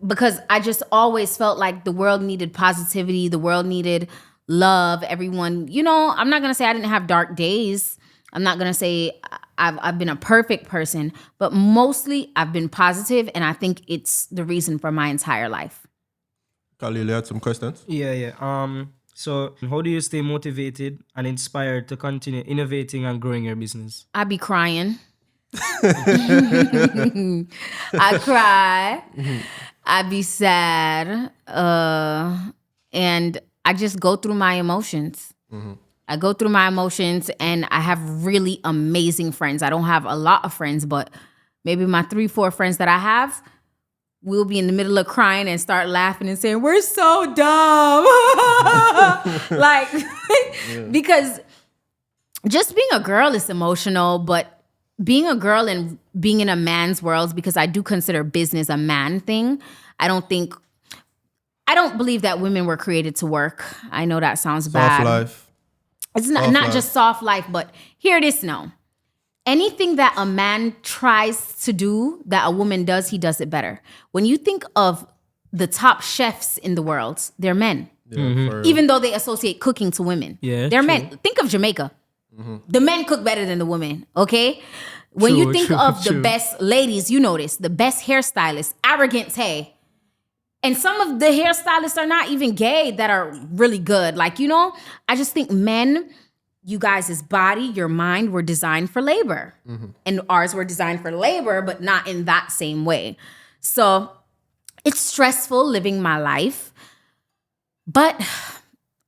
because I just always felt like the world needed positivity. The world needed love. Everyone, I'm not going to say I didn't have dark days. I'm not going to say I've been a perfect person, but mostly I've been positive, and I think it's the reason for my entire life. Khalil, you had some questions? Yeah. So how do you stay motivated and inspired to continue innovating and growing your business? I be crying. I cry. I be sad. And I just go through my emotions. I go through my emotions, and I have really amazing friends. I don't have a lot of friends, but maybe my 3-4 friends that I have, we'll be in the middle of crying and start laughing and saying, we're so dumb. Because just being a girl is emotional, but being a girl and being in a man's world, because I do consider business a man thing. I don't believe that women were created to work. I know that sounds bad. Soft life. It's not just soft life, but hear this now. Anything that a man tries to do that a woman does, he does it better. When you think of the top chefs in the world, they're men. Yeah, Even though they associate cooking to women. Yeah, they're true. men. Think of Jamaica. The men cook better than the women, okay? When you think of the best ladies, you notice, the best hairstylists, arrogant Tay. And some of the hairstylists are not even gay that are really good. I just think men, you guys' body, your mind were designed for labor. And ours were designed for labor, but not in that same way. So it's stressful living my life. But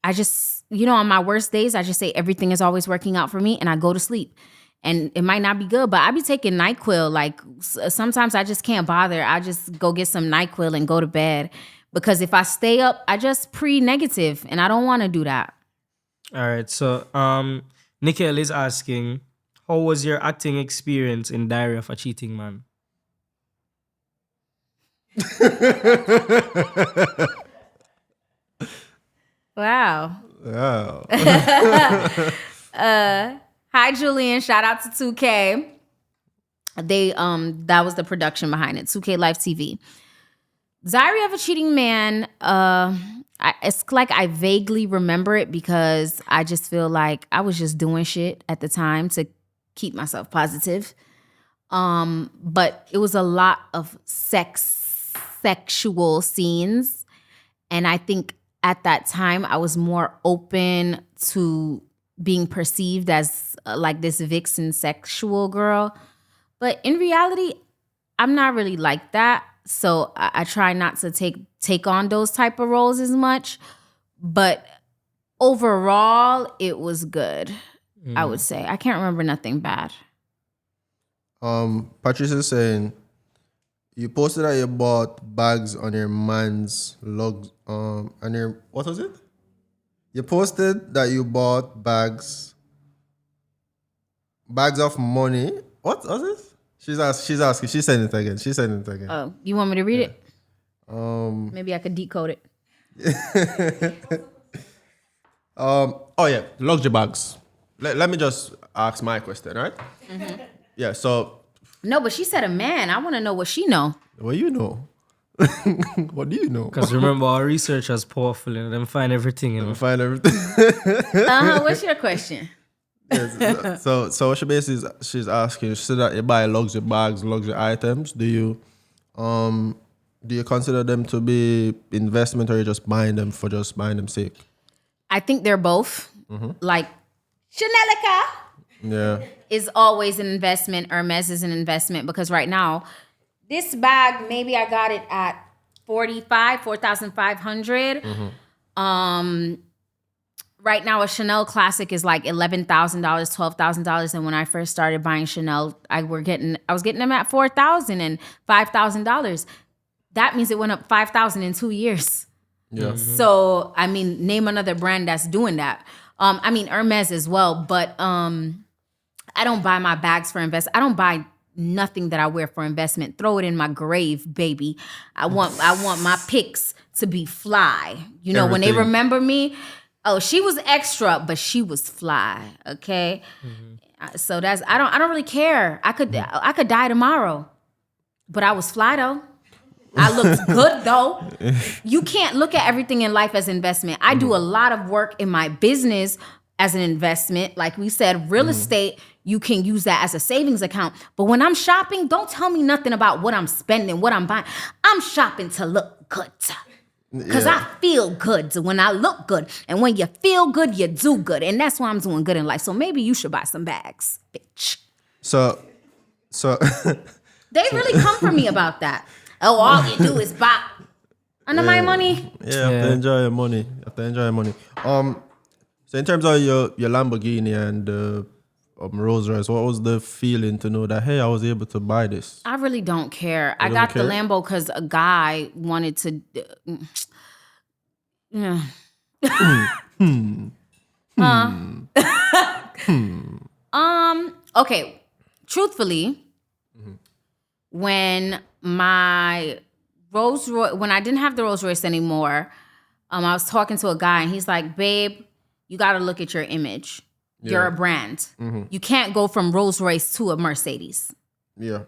I just, on my worst days, I just say everything is always working out for me, and I go to sleep. And it might not be good, but I be taking NyQuil. Sometimes I just can't bother. I just go get some NyQuil and go to bed. Because if I stay up, I just pre-negative, and I don't want to do that. All right. So Nikhil is asking, how was your acting experience in Diary of a Cheating Man? Wow. Wow. Hi, Julian. Shout out to 2K. That was the production behind it. 2K Live TV. Diary of a Cheating Man. It's like I vaguely remember it because I just feel like I was just doing shit at the time to keep myself positive. But it was a lot of sexual scenes, and I think at that time I was more open to being perceived as this vixen sexual girl. But in reality, I'm not really like that. So I try not to take on those type of roles as much. But overall, it was good, I would say. I can't remember nothing bad. Patrice is saying, you posted that you bought bags on your man's logs, on your, what was it? You posted that you bought bags of money. What was it? She's asking. She said it again. Oh, you want me to read it? Maybe I could decode it. Oh yeah, luxury bags. Let me just ask my question, right? Yeah. So. No, but she said a man. I want to know what she know. What you know? What do you know? Because remember, our research is powerful and them find everything. Find everything. What's your question? Yes, so she basically she's asking. She said that you buy luxury bags, luxury items. Do you consider them to be investment, or you just buying them for just buying them sake? I think they're both. Like Chanelica. Yeah. Is always an investment. Hermes is an investment because right now, this bag, maybe I got it at $4,500. Right now, a Chanel classic is like $11,000, $12,000. And when I first started buying Chanel, I was getting them at $4,000 and $5,000. that means it went up 5,000 in 2 years. Yeah. So, I mean, name another brand that's doing that. I mean, Hermes as well, but I don't buy my bags for investment. I don't buy nothing that I wear for investment. Throw it in my grave, baby. I want my pics to be fly. You know, when they Everything. remember me, oh, she was extra, but she was fly. Okay. So that's I don't really care. I could die tomorrow, but I was fly though. I looked good though. You can't look at everything in life as investment. I do a lot of work in my business as an investment. Like we said, real estate, you can use that as a savings account. But when I'm shopping, don't tell me nothing about what I'm spending, what I'm buying. I'm shopping to look good. Because I feel good when I look good. And when you feel good, you do good. And that's why I'm doing good in life. So maybe you should buy some bags, bitch. So They really come for me about that. Oh, all you do is buy. Under my money. yeah, you have to enjoy your money. So in terms of your Lamborghini and Rolls Royce, what was the feeling to know that, hey, I was able to buy this? I really don't care. I don't got care? the Lambo because a guy wanted to. Okay. Truthfully, when my Rolls Royce, when I didn't have the Rolls Royce anymore, I was talking to a guy and he's like, "Babe, you got to look at your image. You're a brand. You can't go from Rolls Royce to a Mercedes. Yeah.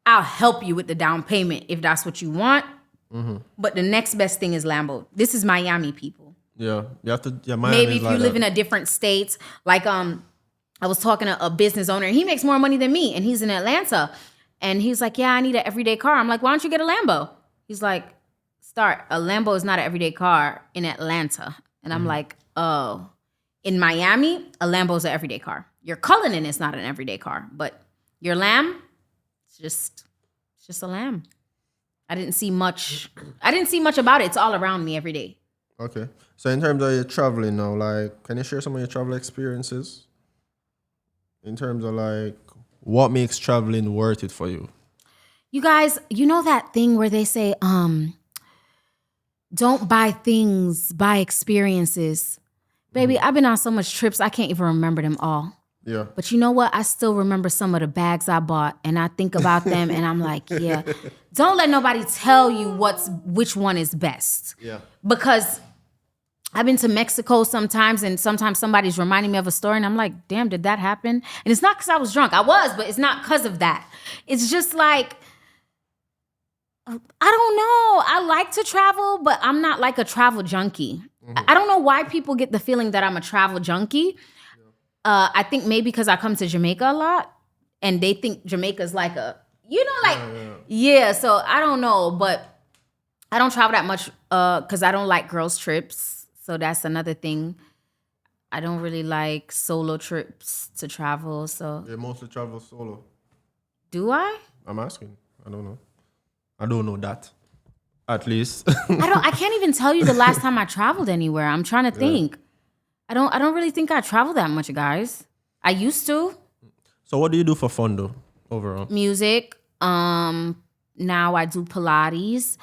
I'll help you with the down payment if that's what you want. But the next best thing is Lambo. This is Miami, people. Yeah. You have to, yeah, Miami Maybe is if like you live that. in a different state, like I was talking to a business owner and he makes more money than me and he's in Atlanta. And he's like, yeah, I need an everyday car. I'm like, why don't you get a Lambo? He's like, Starr, a Lambo is not an everyday car in Atlanta. And I'm like, oh. In Miami, a Lambo is an everyday car. Your Cullinan is not an everyday car, but your Lamb, it's just a Lamb. I didn't see much about it. It's all around me every day. Okay. So in terms of your traveling now, like, can you share some of your travel experiences? In terms of like, what makes traveling worth it for you? You guys, you know that thing where they say, don't buy things, buy experiences. Baby, I've been on so much trips, I can't even remember them all. Yeah. But you know what? I still remember some of the bags I bought and I think about them and I'm like, yeah. Don't let nobody tell you which one is best. Yeah. Because I've been to Mexico sometimes and sometimes somebody's reminding me of a story and I'm like, damn, did that happen? And it's not because I was drunk. I was, but it's not because of that. It's just like, I don't know. I like to travel, but I'm not like a travel junkie. I don't know why people get the feeling that I'm a travel junkie. I think maybe because I come to Jamaica a lot and they think Jamaica's like a, yeah. So I don't know, but I don't travel that much because I don't like girls' trips. So that's another thing. I don't really like solo trips to travel. So You mostly travel solo. do I? I'm asking. I don't know. I don't know that. At least. I can't even tell you the last time I traveled anywhere. I'm trying to think. I don't really think I travel that much, guys. I used to. So what do you do for fun though, overall? Music. Now I do Pilates.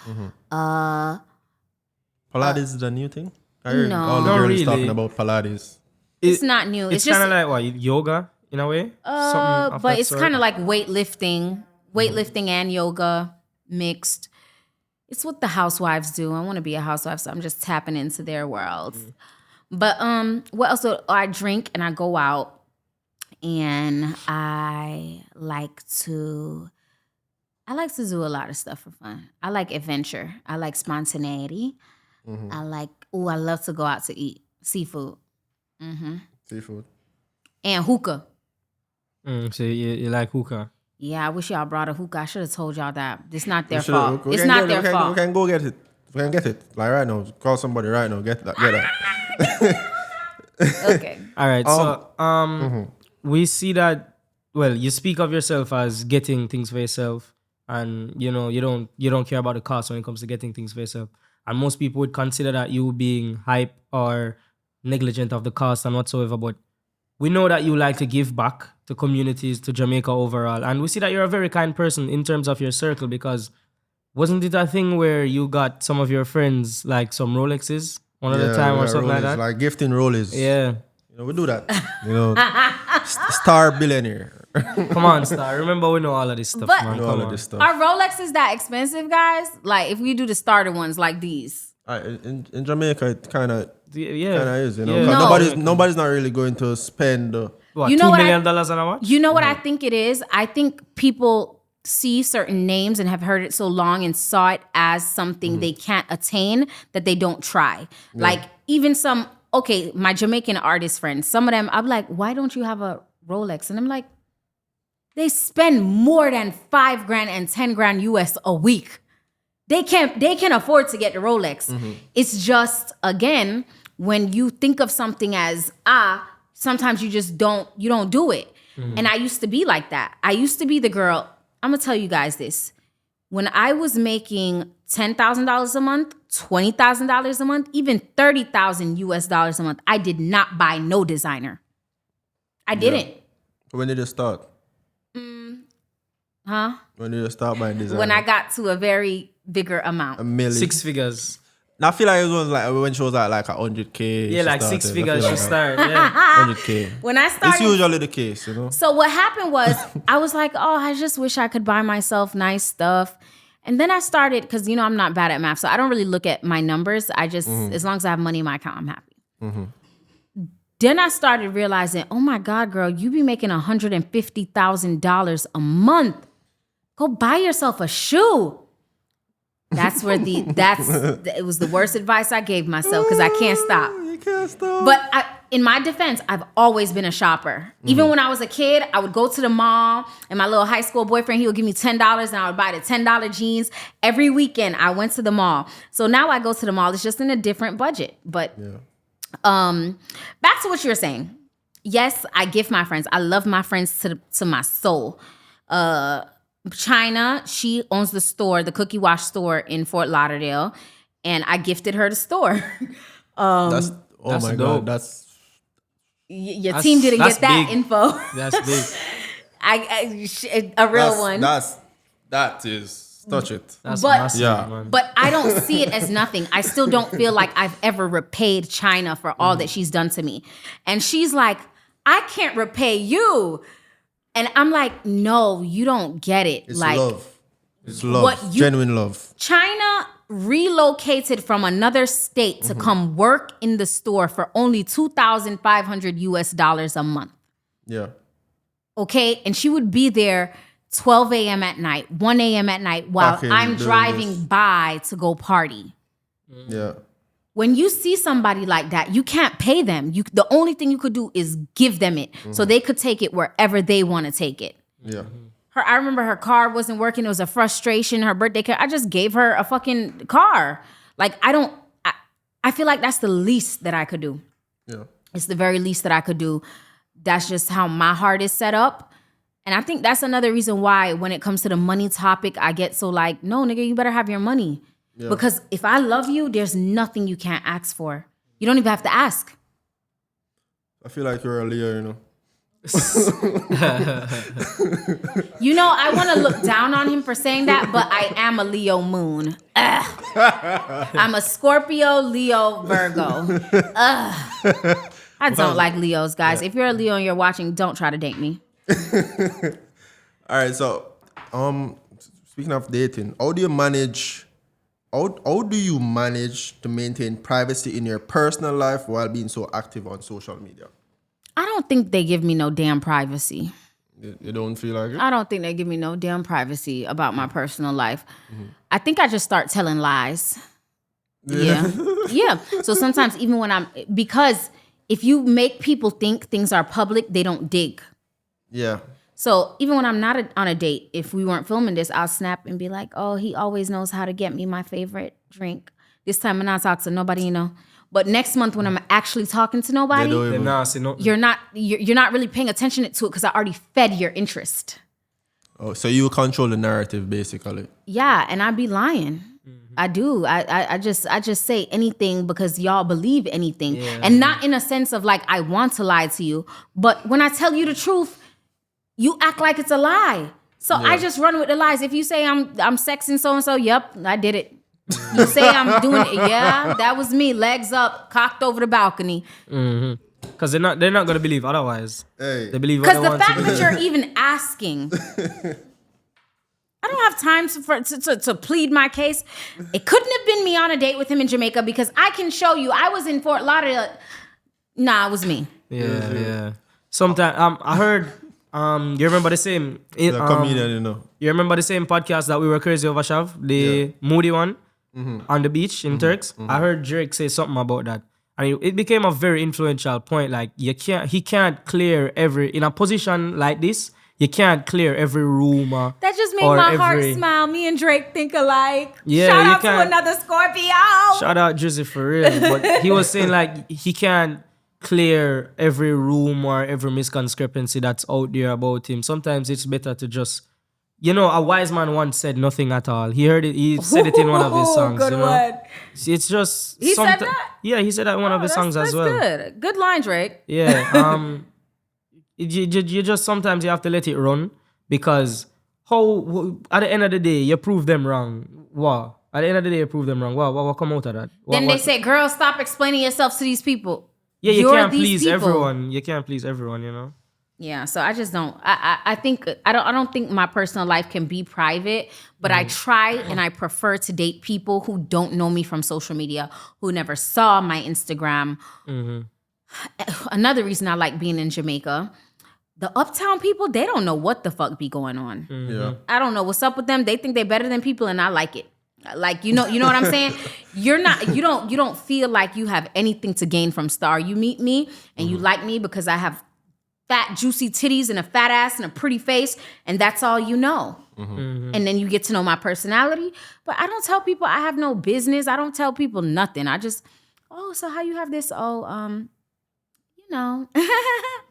Pilates is the new thing? I heard no. all the Not girls really. talking about Pilates. It's not new. It's It's just kind of like what, yoga in a way? Something of but that it's sort? kind of like weightlifting and yoga mixed. It's what the housewives do. I want to be a housewife, so I'm just tapping into their worlds. But what else? I drink and I go out, and I like to do a lot of stuff for fun. I like adventure. I like spontaneity. I love to go out to eat seafood Seafood. and hookah. So you like hookah? Yeah, I wish y'all brought a hookah. I should have told y'all that. It's not their We fault. can It's go- not their we fault. can go get it. We can get it. Like right now. Call somebody right now. Get that. Okay. All right. So we see that. Well, you speak of yourself as getting things for yourself, and you don't care about the cost when it comes to getting things for yourself. And most people would consider that you being hype or negligent of the cost and whatsoever. But we know that you like to give back to communities, to Jamaica overall, and we see that you're a very kind person in terms of your circle because Wasn't it a thing where you got some of your friends like some Rolexes one at a time or something like that? Like gifting Rollies. Yeah. You know, we do that. You know, Starr Billionaire. Come on, Starr. Remember, we know all of this stuff, But- man. We know Come all of on. this stuff. Are Rolexes that expensive, guys? Like if we do the starter ones like these. In Jamaica, it kind of Yeah. is, you know. Yeah. 'Cause No. nobody's not really going to spend. What, You know $2 what I- million on a watch? You know what I think it is? I think people see certain names and have heard it so long and saw it as something they can't attain that they don't try. Like even my Jamaican artist friends, some of them, I'm like, why don't you have a Rolex? And I'm like, they spend more than $5,000 and $10,000 US a week. They can afford to get the Rolex. It's just, again, when you think of something as, sometimes you just don't do it. And I used to be like that. I used to be the girl. I'm gonna tell you guys this. When I was making $10,000 a month, $20,000 a month, even $30,000 US a month, I did not buy no designer. I didn't. When did you start? Huh? When did you start buying design? When I got to a very bigger amount. $1 million. 6 figures. I feel like it was like when she was at like 100K. Yeah, she like started. 6 I figures feel she like started. Yeah. 100K. When I It's started, usually the case, you know. so what happened was I was like, oh, I just wish I could buy myself nice stuff. And then I started, because, I'm not bad at math, so I don't really look at my numbers. I just, as long as I have money in my account, I'm happy. Then I started realizing, oh my God, girl, you be making $150,000 a month. Go buy yourself a shoe. That's where it was the worst advice I gave myself because I can't stop. You can't stop. But in my defense, I've always been a shopper. Even when I was a kid, I would go to the mall and my little high school boyfriend, he would give me $10 and I would buy the $10 jeans. Every weekend I went to the mall. So now I go to the mall. It's just in a different budget. But back to what you were saying. Yes, I gift my friends. I love my friends to my soul. China, she owns the store, the Cookie Wash store in Fort Lauderdale, and I gifted her the store. That's That's my dope. God. That's Your team didn't that's get that big. info. That's big. A real one. That is touch it. That's But- massive, Yeah. man. But I don't see it as nothing. I still don't feel like I've ever repaid China for all that she's done to me. And she's like, I can't repay you. And I'm like, no, you don't get it. It's like love. It's love. what you- Genuine love. China relocated from another state to come work in the store for only $2,500 US a month. Yeah. Okay? And she would be there 12 a.m. at night, 1 a.m. at night while Fucking I'm doing driving this. by to go party. Yeah. When you see somebody like that, you can't pay them. The only thing you could do is give them it so they could take it wherever they want to take it. Yeah. I remember her car wasn't working. It was a frustration. Her birthday car. I just gave her a fucking car. Like, I feel like that's the least that I could do. Yeah. It's the very least that I could do. That's just how my heart is set up. And I think that's another reason why when it comes to the money topic, I get so like, no, nigga, you better have your money. Yeah. Because if I love you, there's nothing you can't ask for. You don't even have to ask. I feel like you're a Leo, you know. I want to look down on him for saying that, but I am a Leo moon. Ugh. I'm a Scorpio, Leo, Virgo. Ugh. I don't like Leos, guys. If you're a Leo and you're watching, don't try to date me. All right, so speaking of dating, how do you manage to maintain privacy in your personal life while being so active on social media? I don't think they give me no damn privacy. You don't feel like it? I don't think they give me no damn privacy about my personal life. I think I just start telling lies. Yeah. Yeah. So sometimes even because if you make people think things are public, they don't dig. Yeah. So even when I'm not on a date, if we weren't filming this, I'll snap and be like, oh, he always knows how to get me my favorite drink. This time I'm not talking to nobody, But next month when I'm actually talking to nobody, you're not really paying attention to it because I already fed your interest. Oh, so you control the narrative basically. Yeah, and I be lying. I do. I just say anything because y'all believe anything. Yeah. And not in a sense of like I want to lie to you, but when I tell you the truth, you act like it's a lie. So I just run with the lies. If you say I'm sexing so and so, yep, I did it. You say I'm doing it, yeah, that was me. Legs up, cocked over the balcony. Because they're not gonna believe otherwise. Hey. They believe what they Because the want fact to that you're even asking, I don't have time to plead my case. It couldn't have been me on a date with him in Jamaica because I can show you. I was in Fort Lauderdale. Nah, it was me. Yeah. Sometimes I heard. You remember the same? The comedian, you know. You remember the same podcast that we were crazy over, Shav? The Moody one on the beach in Turks. I heard Drake say something about that. And it became a very influential point. Like he can't clear in a position like this, you can't clear every rumor. That just made my heart smile. Me and Drake think alike. Yeah, Shout out to another Scorpio. Shout out Drizzy for real. But he was saying like he can't clear every rumor, every misconception that's out there about him. Sometimes it's better to just, a wise man once said nothing at all. He heard it. He said it in one of his songs. Good one. It's just he said that. Yeah, he said that in one of his songs as well. Good. Good line, Drake. Yeah. You just sometimes you have to let it run because at the end of the day you prove them wrong. Wow. At the end of the day you prove them wrong. Wow. What come out of that? They say, "Girl, stop explaining yourself to these people." Yeah, you can't please everyone. You can't please everyone, Yeah, so I just don't. I think I don't think my personal life can be private, but I try and I prefer to date people who don't know me from social media, who never saw my Instagram. Another reason I like being in Jamaica, the uptown people, they don't know what the fuck be going on. Yeah. I don't know what's up with them. They think they're better than people, and I like it. Like, you know what I'm saying? You don't feel like you have anything to gain from Starr. You meet me and you like me because I have fat, juicy titties and a fat ass and a pretty face, and that's all you know. And then you get to know my personality. But I don't tell people I have no business. I don't tell people nothing. I just, so how you have this?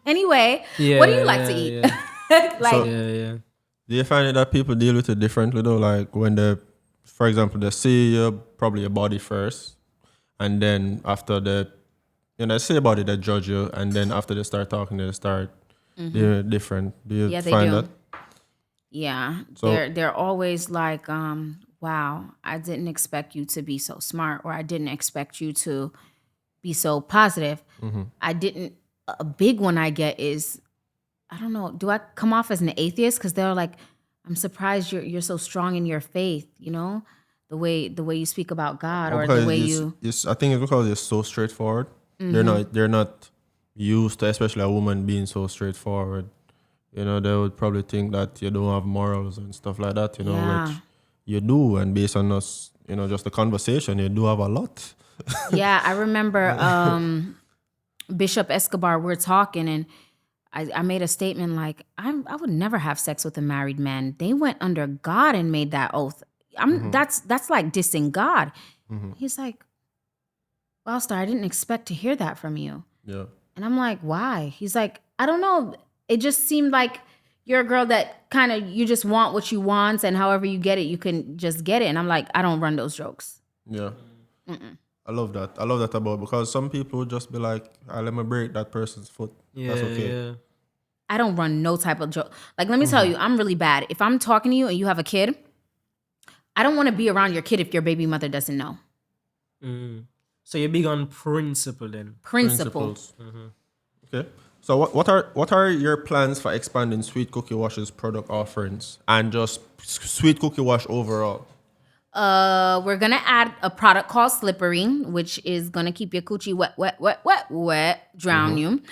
Anyway, what do you like to eat? Do you find it that people deal with it differently though? Like when for example, they see probably your body first, and then after they say your body, they judge you, and then after they start talking, they start doing different. Do you find that? Yeah, so, they're always like, wow, I didn't expect you to be so smart, or I didn't expect you to be so positive. A big one I get is, I don't know, do I come off as an atheist? Because they're like, I'm surprised you're so strong in your faith, the way you speak about God, or the way I think it's because you're so straightforward. They're not used to, especially a woman being so straightforward. They would probably think that you don't have morals and stuff like that, which you do. And based on us, just the conversation, you do have a lot. Yeah, I remember Bishop Escobar, we're talking, and I made a statement like, I would never have sex with a married man. They went under God and made that oath. That's like dissing God. He's like, well, Starr, I didn't expect to hear that from you. Yeah. And I'm like, why? He's like, I don't know. It just seemed like you're a girl that kind of, you just want what you want, and however you get it, you can just get it. And I'm like, I don't run those jokes. Yeah. I love that. I love that about, because some people would just be like, let me break that person's foot. Yeah, that's okay. Yeah. I don't run no type of joke. Like, let me tell you, I'm really bad. If I'm talking to you and you have a kid, I don't want to be around your kid if your baby mother doesn't know. So you're big on principle then? Principles. Okay. So what are your plans for expanding Sweet Cookie Wash's product offerings and just Sweet Cookie Wash overall? We're gonna add a product called Slippery, which is gonna keep your coochie wet, drown you.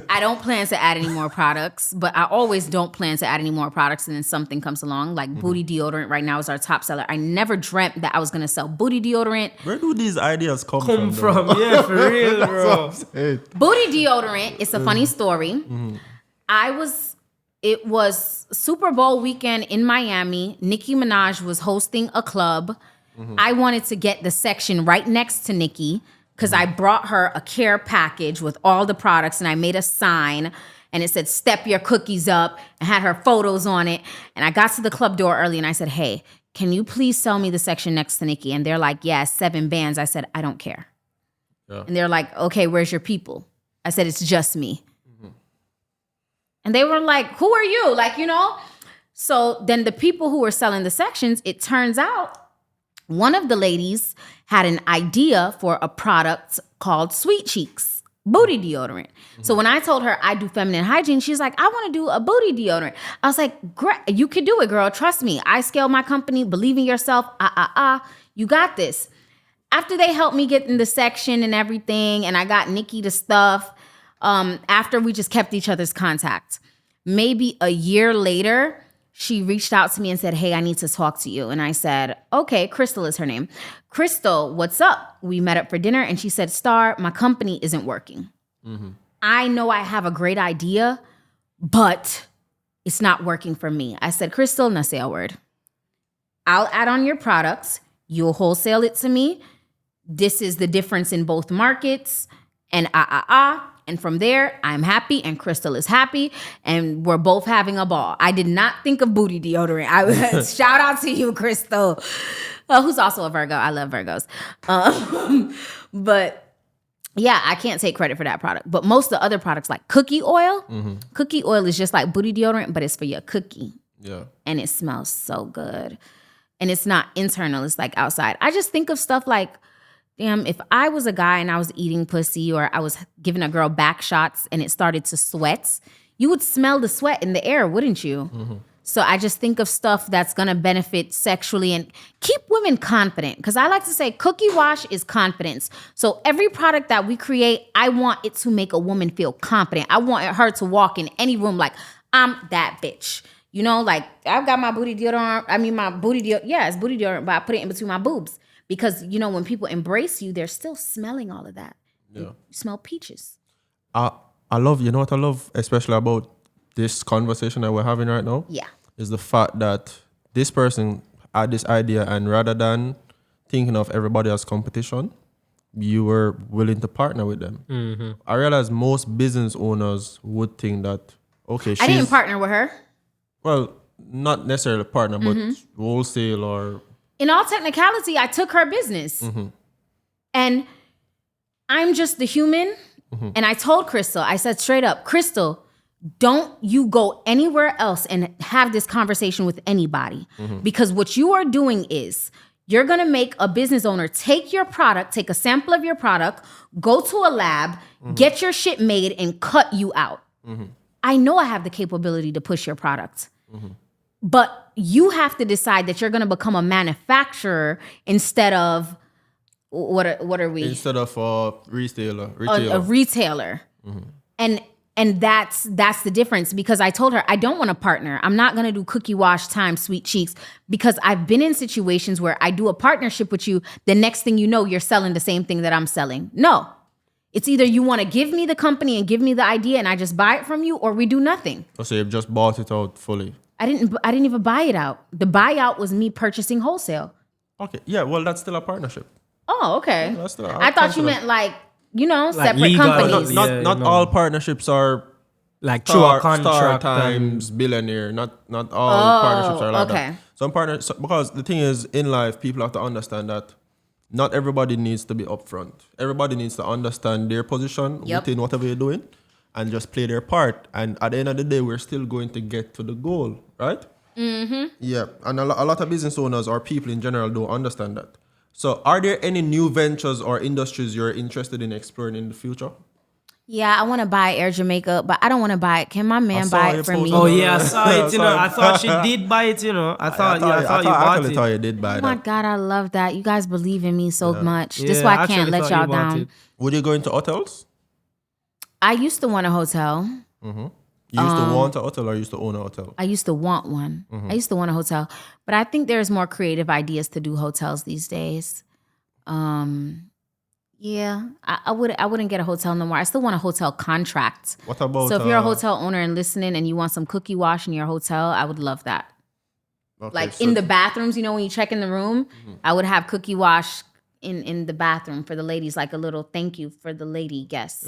I don't plan to add any more products, but I always don't plan to add any more products, and then something comes along. Like booty deodorant right now is our top seller. I never dreamt that I was gonna sell booty deodorant. Where do these ideas come from? Yeah, for real, bro. Booty deodorant. It's a funny story. It was Super Bowl weekend in Miami. Nicki Minaj was hosting a club. I wanted to get the section right next to Nicki because I brought her a care package with all the products, and I made a sign and it said, "Step your cookies up," and had her photos on it. And I got to the club door early and I said, "Hey, can you please sell me the section next to Nicki?" And they're like, "Yeah, 7 bands." I said, "I don't care." Yeah. And they're like, "Okay, where's your people?" I said, "It's just me." And they were like, who are you? Like, you know? So then the people who were selling the sections, it turns out one of the ladies had an idea for a product called Sweet Cheeks booty deodorant. So when I told her I do feminine hygiene, she's like, I want to do a booty deodorant. I was like, great, you can do it, girl. Trust me. I scaled my company. Believe in yourself. You got this. After they helped me get in the section and everything, and I got Nikki the stuff, after we just kept each other's contact, maybe a year later, she reached out to me and said, hey, I need to talk to you. And I said, okay, Crystal is her name. Crystal, what's up? We met up for dinner and she said, Starr, my company isn't working. I know I have a great idea, but it's not working for me. I said, Crystal, now say a word. I'll add on your products. You'll wholesale it to me. This is the difference in both markets. And And from there, I'm happy and Crystal is happy and we're both having a ball. I did not think of booty deodorant. Shout out to you, Crystal, who's also a Virgo. I love Virgos. But yeah, I can't take credit for that product. But most of the other products like cookie oil, cookie oil is just like booty deodorant, but it's for your cookie. Yeah. And it smells so good. And it's not internal, it's like outside. I just think of stuff like, damn, if I was a guy and I was eating pussy or I was giving a girl back shots and it started to sweat, you would smell the sweat in the air, wouldn't you? So I just think of stuff that's going to benefit sexually and keep women confident. Because I like to say cookie wash is confidence. So every product that we create, I want it to make a woman feel confident. I want her to walk in any room like, I'm that bitch. You know, like I've got my booty deodorant. It's booty deodorant, but I put it in between my boobs. Because, you know, when people embrace you, they're still smelling all of that. Yeah. You smell peaches. I love, you know what I love, especially about this conversation that we're having right now? Yeah. Is the fact that this person had this idea and rather than thinking of everybody as competition, you were willing to partner with them. I realize most business owners would think that, okay, I didn't partner with her. Well, not necessarily partner, but wholesale or... In all technicality, I took her business. And I'm just the human. And I told Crystal, I said straight up, Crystal, don't you go anywhere else and have this conversation with anybody. Because what you are doing is you're going to make a business owner take your product, take a sample of your product, go to a lab, get your shit made and cut you out. I know I have the capability to push your product. But you have to decide that you're going to become a manufacturer instead of what are we? Instead of a retailer. A retailer. And that's the difference because I told her I don't want to partner. I'm not going to do cookie wash times Sweet Cheeks because I've been in situations where I do a partnership with you. The next thing you know, you're selling the same thing that I'm selling. No. It's either you want to give me the company and give me the idea and I just buy it from you or we do nothing. So you've just bought it out fully. I didn't even buy it out. The buyout was me purchasing wholesale. Okay. Yeah, well, that's still a partnership. Oh, okay. Yeah, I thought you meant like, you know, like separate legal, companies. Not all partnerships are like through a Starr contract times Billionaire. Not all partnerships are like okay. that. Some partners, because the thing is, in life, people have to understand that not everybody needs to be upfront. Everybody needs to understand their position within whatever you're doing and just play their part. And at the end of the day, we're still going to get to the goal, right? Yeah, and a lot of business owners or people in general don't understand that. So are there any new ventures or industries you're interested in exploring in the future? Yeah, I want to buy Air Jamaica, but I don't want to buy it. Can my man buy it for me? Oh yeah, I saw it. You know, I thought she did buy it. You know, I thought you bought it. I thought you did buy Oh that. my God, I love that. You guys believe in me so much. This is why I can't let y'all down. Would you go into hotels? I used to want a hotel. You used to want a hotel or you used to own a hotel? I used to want one. I used to want a hotel. But I think there's more creative ideas to do hotels these days. Yeah, I wouldn't get a hotel no more. I still want a hotel contract. What about... So if you're a hotel owner and listening and you want some cookie wash in your hotel, I would love that. Okay, like so in the bathrooms, you know, when you check in the room, I would have cookie wash in the bathroom for the ladies, like a little thank you for the lady guests.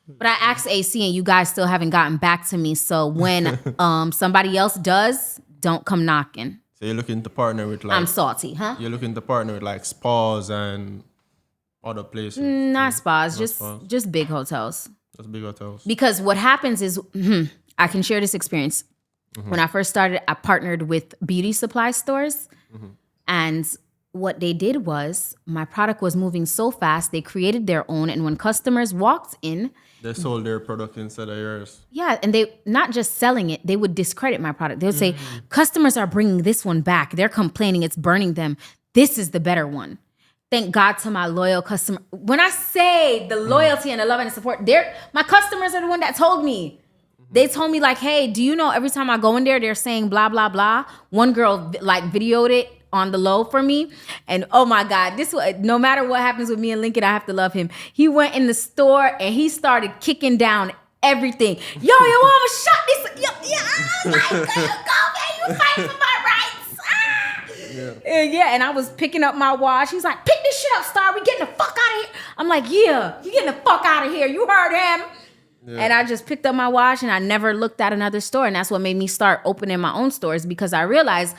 But I asked AC and you guys still haven't gotten back to me. So when somebody else does, don't come knocking. So you're looking to partner with like... I'm salty, huh? You're looking to partner with like spas and other places? Not spas, just big hotels. Just big hotels. Because what happens is, I can share this experience. When I first started, I partnered with beauty supply stores. And what they did was my product was moving so fast, they created their own. And when customers walked in, They sold their product instead of yours. yeah, and they not just selling it, they would discredit my product. They would say, customers are bringing this one back. They're complaining it's burning them. This is the better one. Thank God to my loyal customer. When I say the loyalty and the love and the support, my customers are the one that told me. They told me like, hey, do you know every time I go in there, they're saying blah, blah, blah. One girl like videoed it on the low for me. And oh my God, no matter what happens with me and Lincoln, I have to love him. He went in the store and he started kicking down everything. Yo, mama shut this. Yo, yeah, like, go, man, you fight for my rights. And I was picking up my watch. He's like, pick this shit up, Starr. We getting the fuck out of here. I'm like, yeah, you getting the fuck out of here. You heard him. Yeah. And I just picked up my watch and I never looked at another store. And that's what made me start opening my own stores, because I realized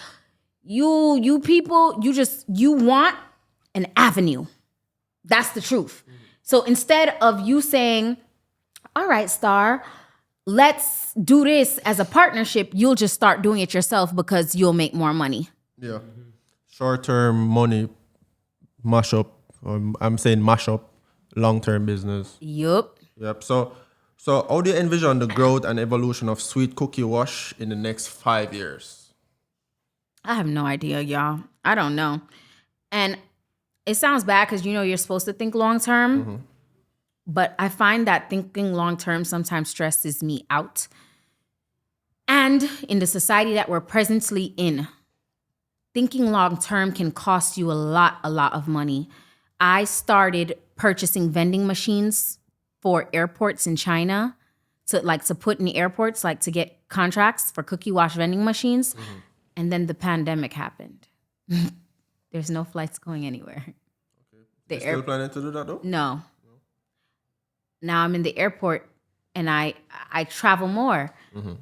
you people, you want an avenue. That's the truth. So instead of you saying, all right, Starr, let's do this as a partnership, you'll just start doing it yourself because you'll make more money. Yeah. Short-term money mash up. I'm saying mash up long-term business. Yep. So how do you envision the growth and evolution of Sweet Cookie Wash in the next 5 years? I have no idea, y'all. I don't know. And it sounds bad because you're supposed to think long-term. But I find that thinking long-term sometimes stresses me out. And in the society that we're presently in, thinking long-term can cost you a lot of money. I started purchasing vending machines for airports in China to put in airports, like to get contracts for cookie wash vending machines. And then the pandemic happened. There's no flights going anywhere. Okay. Still planning to do that though? No. Now I'm in the airport and I travel more.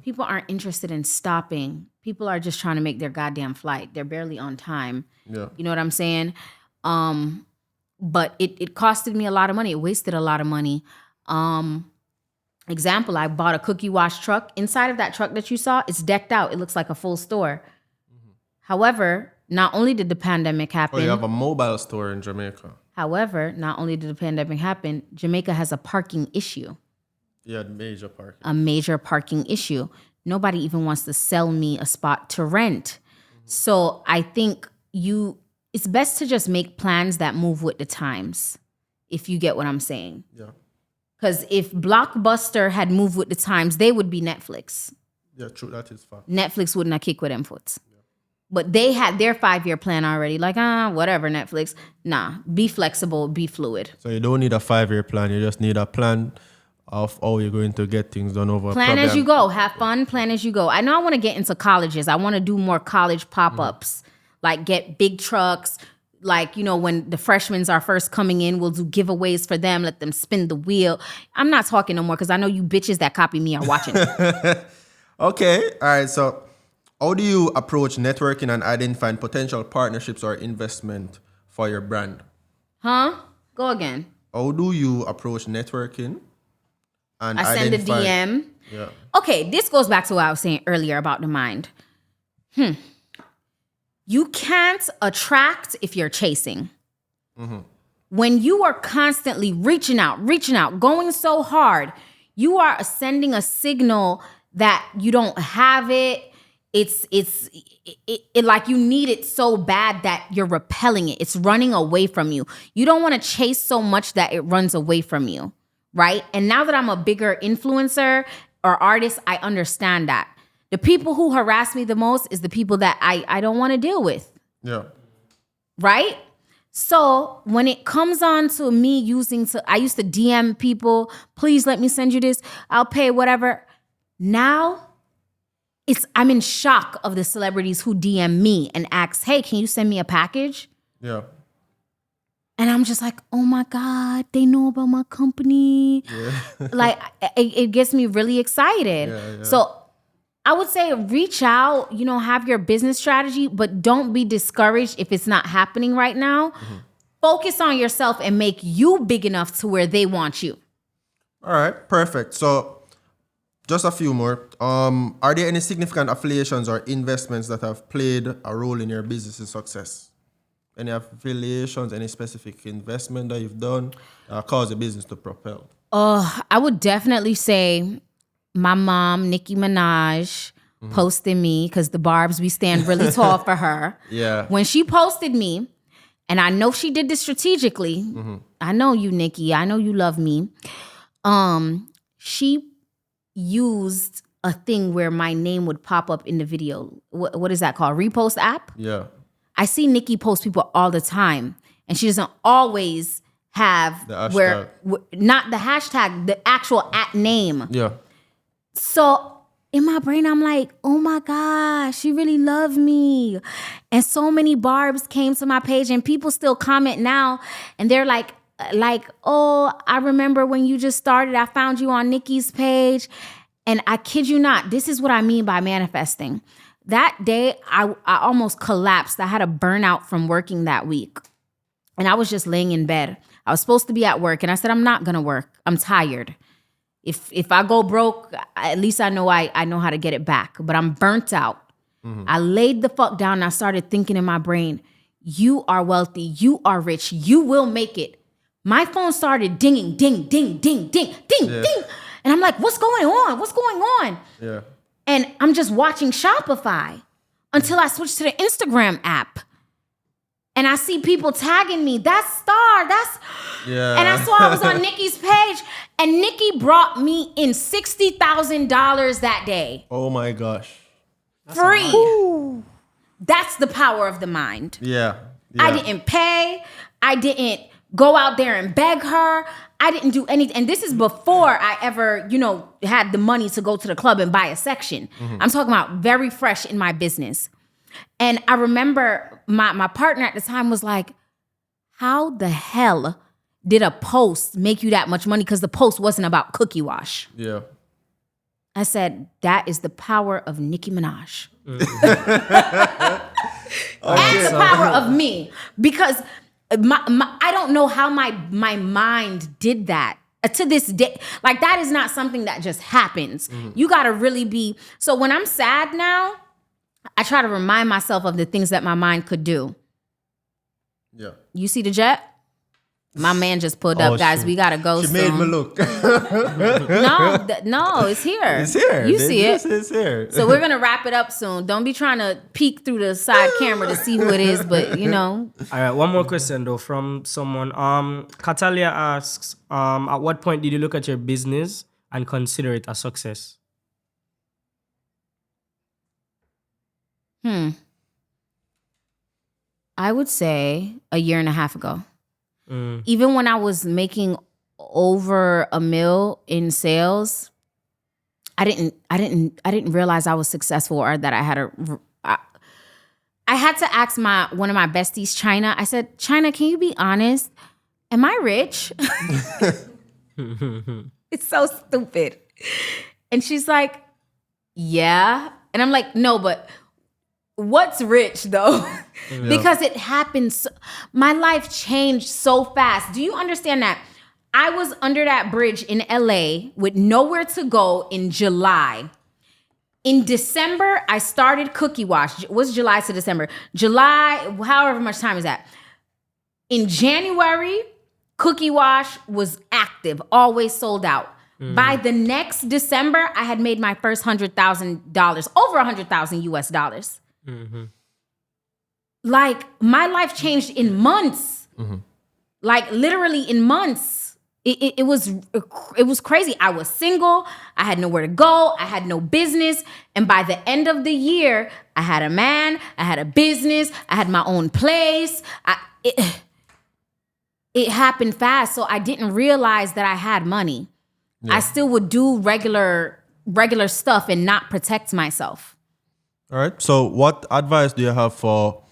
People aren't interested in stopping. People are just trying to make their goddamn flight. They're barely on time. Yeah. You know what I'm saying? But it costed me a lot of money. It wasted a lot of money. Example, I bought a cookie wash truck. Inside of that truck that you saw, it's decked out. It looks like a full store. However, not only did the pandemic happen. Oh, you have a mobile store in Jamaica. However, not only did the pandemic happen, Jamaica has a parking issue. Yeah, major parking. A major parking issue. Nobody even wants to sell me a spot to rent. So I think it's best to just make plans that move with the times, if you get what I'm saying. Yeah. Because if Blockbuster had moved with the times, they would be Netflix. Yeah, true. That is fact. Netflix wouldn't have kicked with them foots. Yeah. But they had their 5-year plan already. Like, whatever, Netflix. Nah, be flexible, be fluid. So you don't need a 5-year plan. You just need a plan of how you're going to get things done over. Plan as you go. Have fun. Plan as you go. I know I want to get into colleges. I want to do more college pop-ups. Like get big trucks. Like, when the freshmen are first coming in, we'll do giveaways for them. Let them spin the wheel. I'm not talking no more because I know you bitches that copy me are watching. Okay. All right. So how do you approach networking and identifying potential partnerships or investment for your brand? Huh? Go again. How do you approach networking and I send a DM. Yeah. Okay, this goes back to what I was saying earlier about the mind. You can't attract if you're chasing. When you are constantly reaching out, going so hard, you are sending a signal that you don't have it. It's like you need it so bad that you're repelling it. It's running away from you. You don't want to chase so much that it runs away from you, right? And now that I'm a bigger influencer or artist, I understand that. The people who harass me the most is the people that I don't want to deal with. Yeah. Right? So when it comes on to me I used to DM people, please let me send you this. I'll pay whatever. Now I'm in shock of the celebrities who DM me and ask, hey, can you send me a package? Yeah. And I'm just like, oh my God, they know about my company. Yeah. Like it gets me really excited. Yeah. So I would say reach out, have your business strategy, but don't be discouraged if it's not happening right now. Focus on yourself and make you big enough to where they want you. All right, perfect. So Just a few more. Are there any significant affiliations or investments that have played a role in your business's success? Any affiliations, any specific investment that you've done that caused the business to propel? I would definitely say my mom, Nicki Minaj, posted me because the Barbs, we stand really tall for her. Yeah. When she posted me, and I know she did this strategically. I know you, Nicki. I know you love me. She used a thing where my name would pop up in the video. What is that called? Repost app? Yeah. I see Nicki post people all the time, and she doesn't always have The hashtag. where not the hashtag, the actual at name. Yeah. So in my brain, I'm like, oh my gosh, she really loved me. And so many Barbs came to my page, and people still comment now, and they're like, oh, I remember when you just started, I found you on Nicki's page. And I kid you not, this is what I mean by manifesting. That day, I almost collapsed. I had a burnout from working that week. And I was just laying in bed. I was supposed to be at work, and I said, I'm not gonna work. I'm tired. If I go broke, at least I know I know how to get it back. But I'm burnt out. I laid the fuck down, and I started thinking in my brain, you are wealthy, you are rich, you will make it. My phone started dinging, ding, ding, ding, ding, ding, ding. And I'm like, what's going on? What's going on? Yeah. And I'm just watching Shopify until I switched to the Instagram app. And I see people tagging me. That's Starr. Yeah. And I saw I was on Nicki's page. And Nicki brought me in $60,000 that day. Oh my gosh. Free. That's the power of the mind. Yeah. I didn't pay. I didn't go out there and beg her. I didn't do anything. And this is before I ever, had the money to go to the club and buy a section. I'm talking about very fresh in my business. And I remember my partner at the time was like, how the hell did a post make you that much money? Because the post wasn't about cookie wash. Yeah. I said, that is the power of Nicki Minaj. And the power of me. Because I don't know how my mind did that. To this day, like that is not something that just happens. You got to really be. So when I'm sad now, I try to remind myself of the things that my mind could do. Yeah. You see the jet? My man just pulled up, guys. We gotta go. She soon. made me look. No, it's here. It's here. You see it. It's here. So we're gonna wrap it up soon. Don't be trying to peek through the side camera to see who it is, but All right, one more question though from someone. Catalia asks, at what point did you look at your business and consider it a success? I would say a year and a half ago. Even when I was making over $1 million in sales, I didn't realize I was successful or that I had I had to ask one of my besties, China. I said, China, can you be honest? Am I rich? It's so stupid. And she's like, yeah. And I'm like, no, but what's rich though? Because it happens. My life changed so fast. Do you understand that? I was under that bridge in LA with nowhere to go in July. In December, I started Cookie Wash. What's July to December? July, however much time is that? In January, Cookie Wash was active, always sold out. By the next December, I had made my first $100,000, over $100,000 US dollars. Like my life changed in months, like literally in months. It was crazy. I was single. I had nowhere to go. I had no business. And by the end of the year, I had a man. I had a business. I had my own place. It happened fast, so I didn't realize that I had money. I still would do regular stuff and not protect myself. All right. So what advice do you have for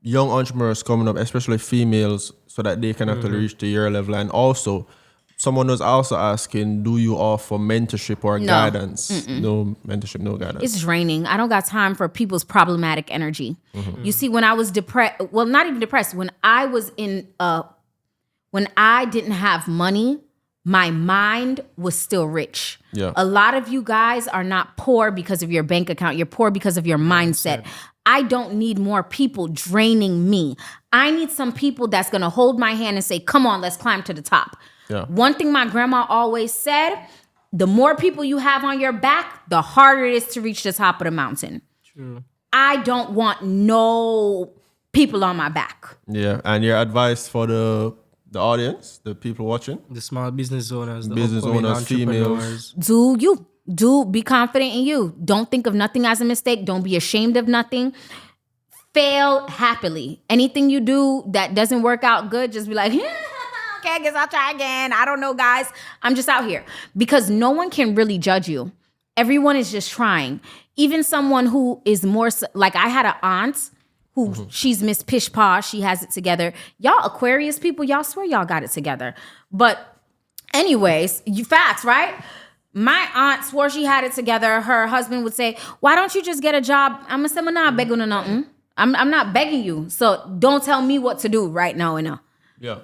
young entrepreneurs coming up, especially females, so that they can actually reach to your level? And also, someone was also asking, do you offer mentorship or guidance? No mentorship, no guidance. It's draining. I don't got time for people's problematic energy. You see, when I was depressed, well, not even depressed, when I was when I didn't have money, my mind was still rich. Yeah. A lot of you guys are not poor because of your bank account. You're poor because of your mindset. I don't need more people draining me. I need some people that's going to hold my hand and say, come on, let's climb to the top. Yeah. One thing my grandma always said, the more people you have on your back, the harder it is to reach the top of the mountain. True. I don't want no people on my back. Yeah. And your advice for the audience, the people watching? The small business owners, the Business upcoming owners, entrepreneurs. Be confident in you. Don't think of nothing as a mistake. Don't be ashamed of nothing. Fail happily. Anything you do that doesn't work out good, just be like, okay, I guess I'll try again. I don't know, guys. I'm just out here. Because no one can really judge you. Everyone is just trying. Even someone who is more, like I had an aunt who she's Miss Pish Posh. She has it together. Y'all Aquarius people, y'all swear y'all got it together. But anyways, facts, right? My aunt swore she had it together. Her husband would say, why don't you just get a job? I'm going to say, I'm not begging or nothing. I'm not begging you. So don't tell me what to do right now. Yeah.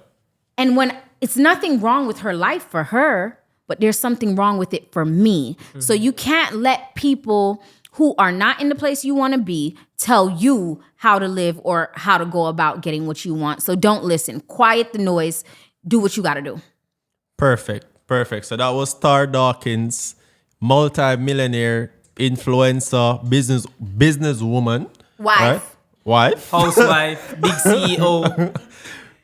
And when it's nothing wrong with her life for her, but there's something wrong with it for me. So you can't let people who are not in the place you want to be tell you how to live or how to go about getting what you want. So don't listen. Quiet the noise. Do what you got to do. Perfect. So that was Starr Dawkins, multi-millionaire, influencer, businesswoman. Wife. Housewife, big CEO.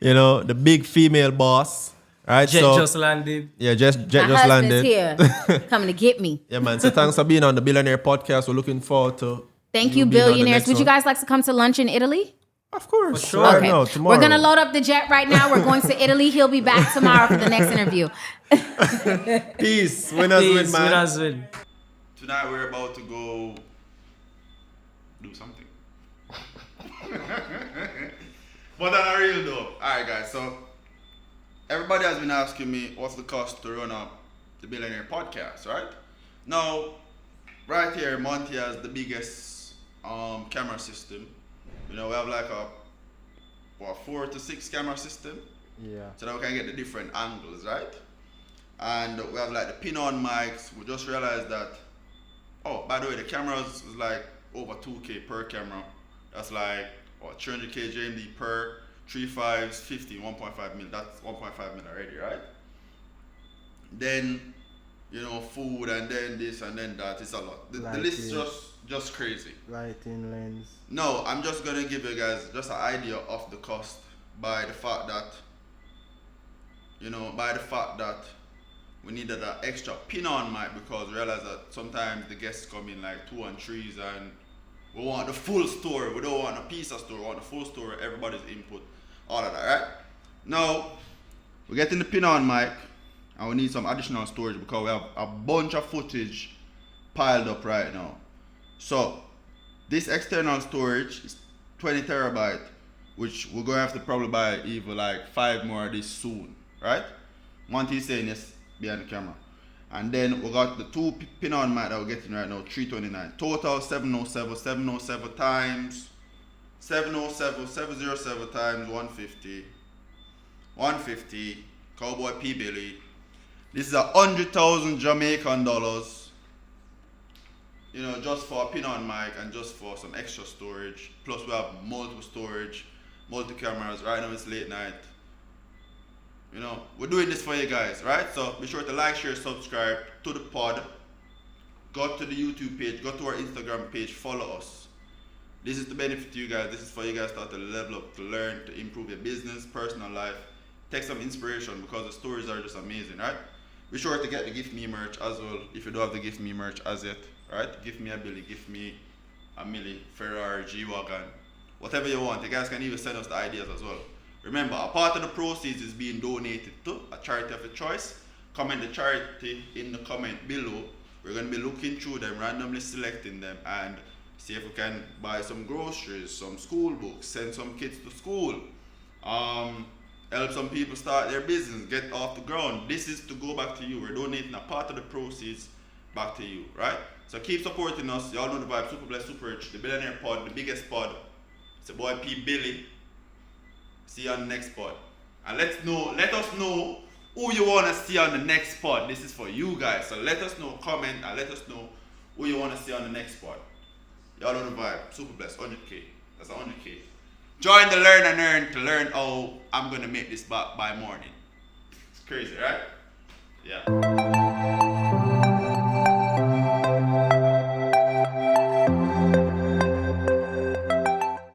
The big female boss. Right? Jet just landed. Yeah, jet My just husband's landed. here, coming to get me. Yeah, man. So thanks for being on the Billionaire Podcast. We're looking forward to Thank you, being on the billionaires. next Would you one. guys like to come to lunch in Italy? Of course. For sure. Right Okay. now, tomorrow. We're going to load up the jet right now. We're going to Italy. He'll be back tomorrow for the next interview. Peace. Winners win, man. Winners win. Tonight we're about to go do something. But on a real though. Alright guys, so everybody has been asking me what's the cost to run up the Billionaire Podcast, right? Now, right here, Monty has the biggest camera system. We have like a 4 to 6 camera system. Yeah. So that we can get the different angles, right? And we have like the pin-on mics. We just realized that, oh, by the way, the cameras is like over 2K per camera. That's like 300K JMD per 3.5s, 50, 1.5 mil. That's 1.5 mil already, right? Then, food and then this and then that. It's a lot. The list is just crazy. Lighting, lens. No, I'm just gonna give you guys just an idea of the cost by the fact that, we needed an extra pin-on mic because we realized that sometimes the guests come in like 2 and 3s and we want the full story. We don't want a piece of story. We want the full story, everybody's input, all of that, right? Now, we're getting the pin-on mic and we need some additional storage because we have a bunch of footage piled up right now. So, this external storage is 20 terabyte, which we're going to have to probably buy either like 5 more of this soon, right? Monty's saying yes behind the camera. And then we got the 2 pin-on mic that we're getting right now, 329. Total 707 times 707 times 150. 150, Cowboy P. Billy. This is 100,000 Jamaican dollars. Just for a pin-on mic and just for some extra storage. Plus we have multiple storage, multi-cameras. Right now it's late night. We're doing this for you guys, right? So be sure to like, share, subscribe to the pod. Go to the YouTube page, go to our Instagram page, follow us. This is to benefit you guys. This is for you guys to start to level up, to learn, to improve your business, personal life. Take some inspiration because the stories are just amazing, right? Be sure to get the Gift Me merch as well if you don't have the Gift Me merch as yet, right? Gift me a Billy, gift me a Millie, Ferrari, G-Wagon, whatever you want. You guys can even send us the ideas as well. Remember, a part of the proceeds is being donated to a charity of your choice. Comment the charity in the comment below. We're going to be looking through them, randomly selecting them, and see if we can buy some groceries, some school books, send some kids to school, help some people start their business, get off the ground. This is to go back to you. We're donating a part of the proceeds back to you, right? So keep supporting us. Y'all know the vibe. Super blessed, super rich. The Billionaire Pod, the biggest pod. It's a boy P. Billy. See you on the next pod. And let us know who you want to see on the next pod. This is for you guys. So let us know, comment, and let us know who you want to see on the next pod. Y'all know the vibe. Super blessed. 100K. That's 100K. Join the Learn and Earn to learn how I'm going to make this by morning. It's crazy, right? Yeah.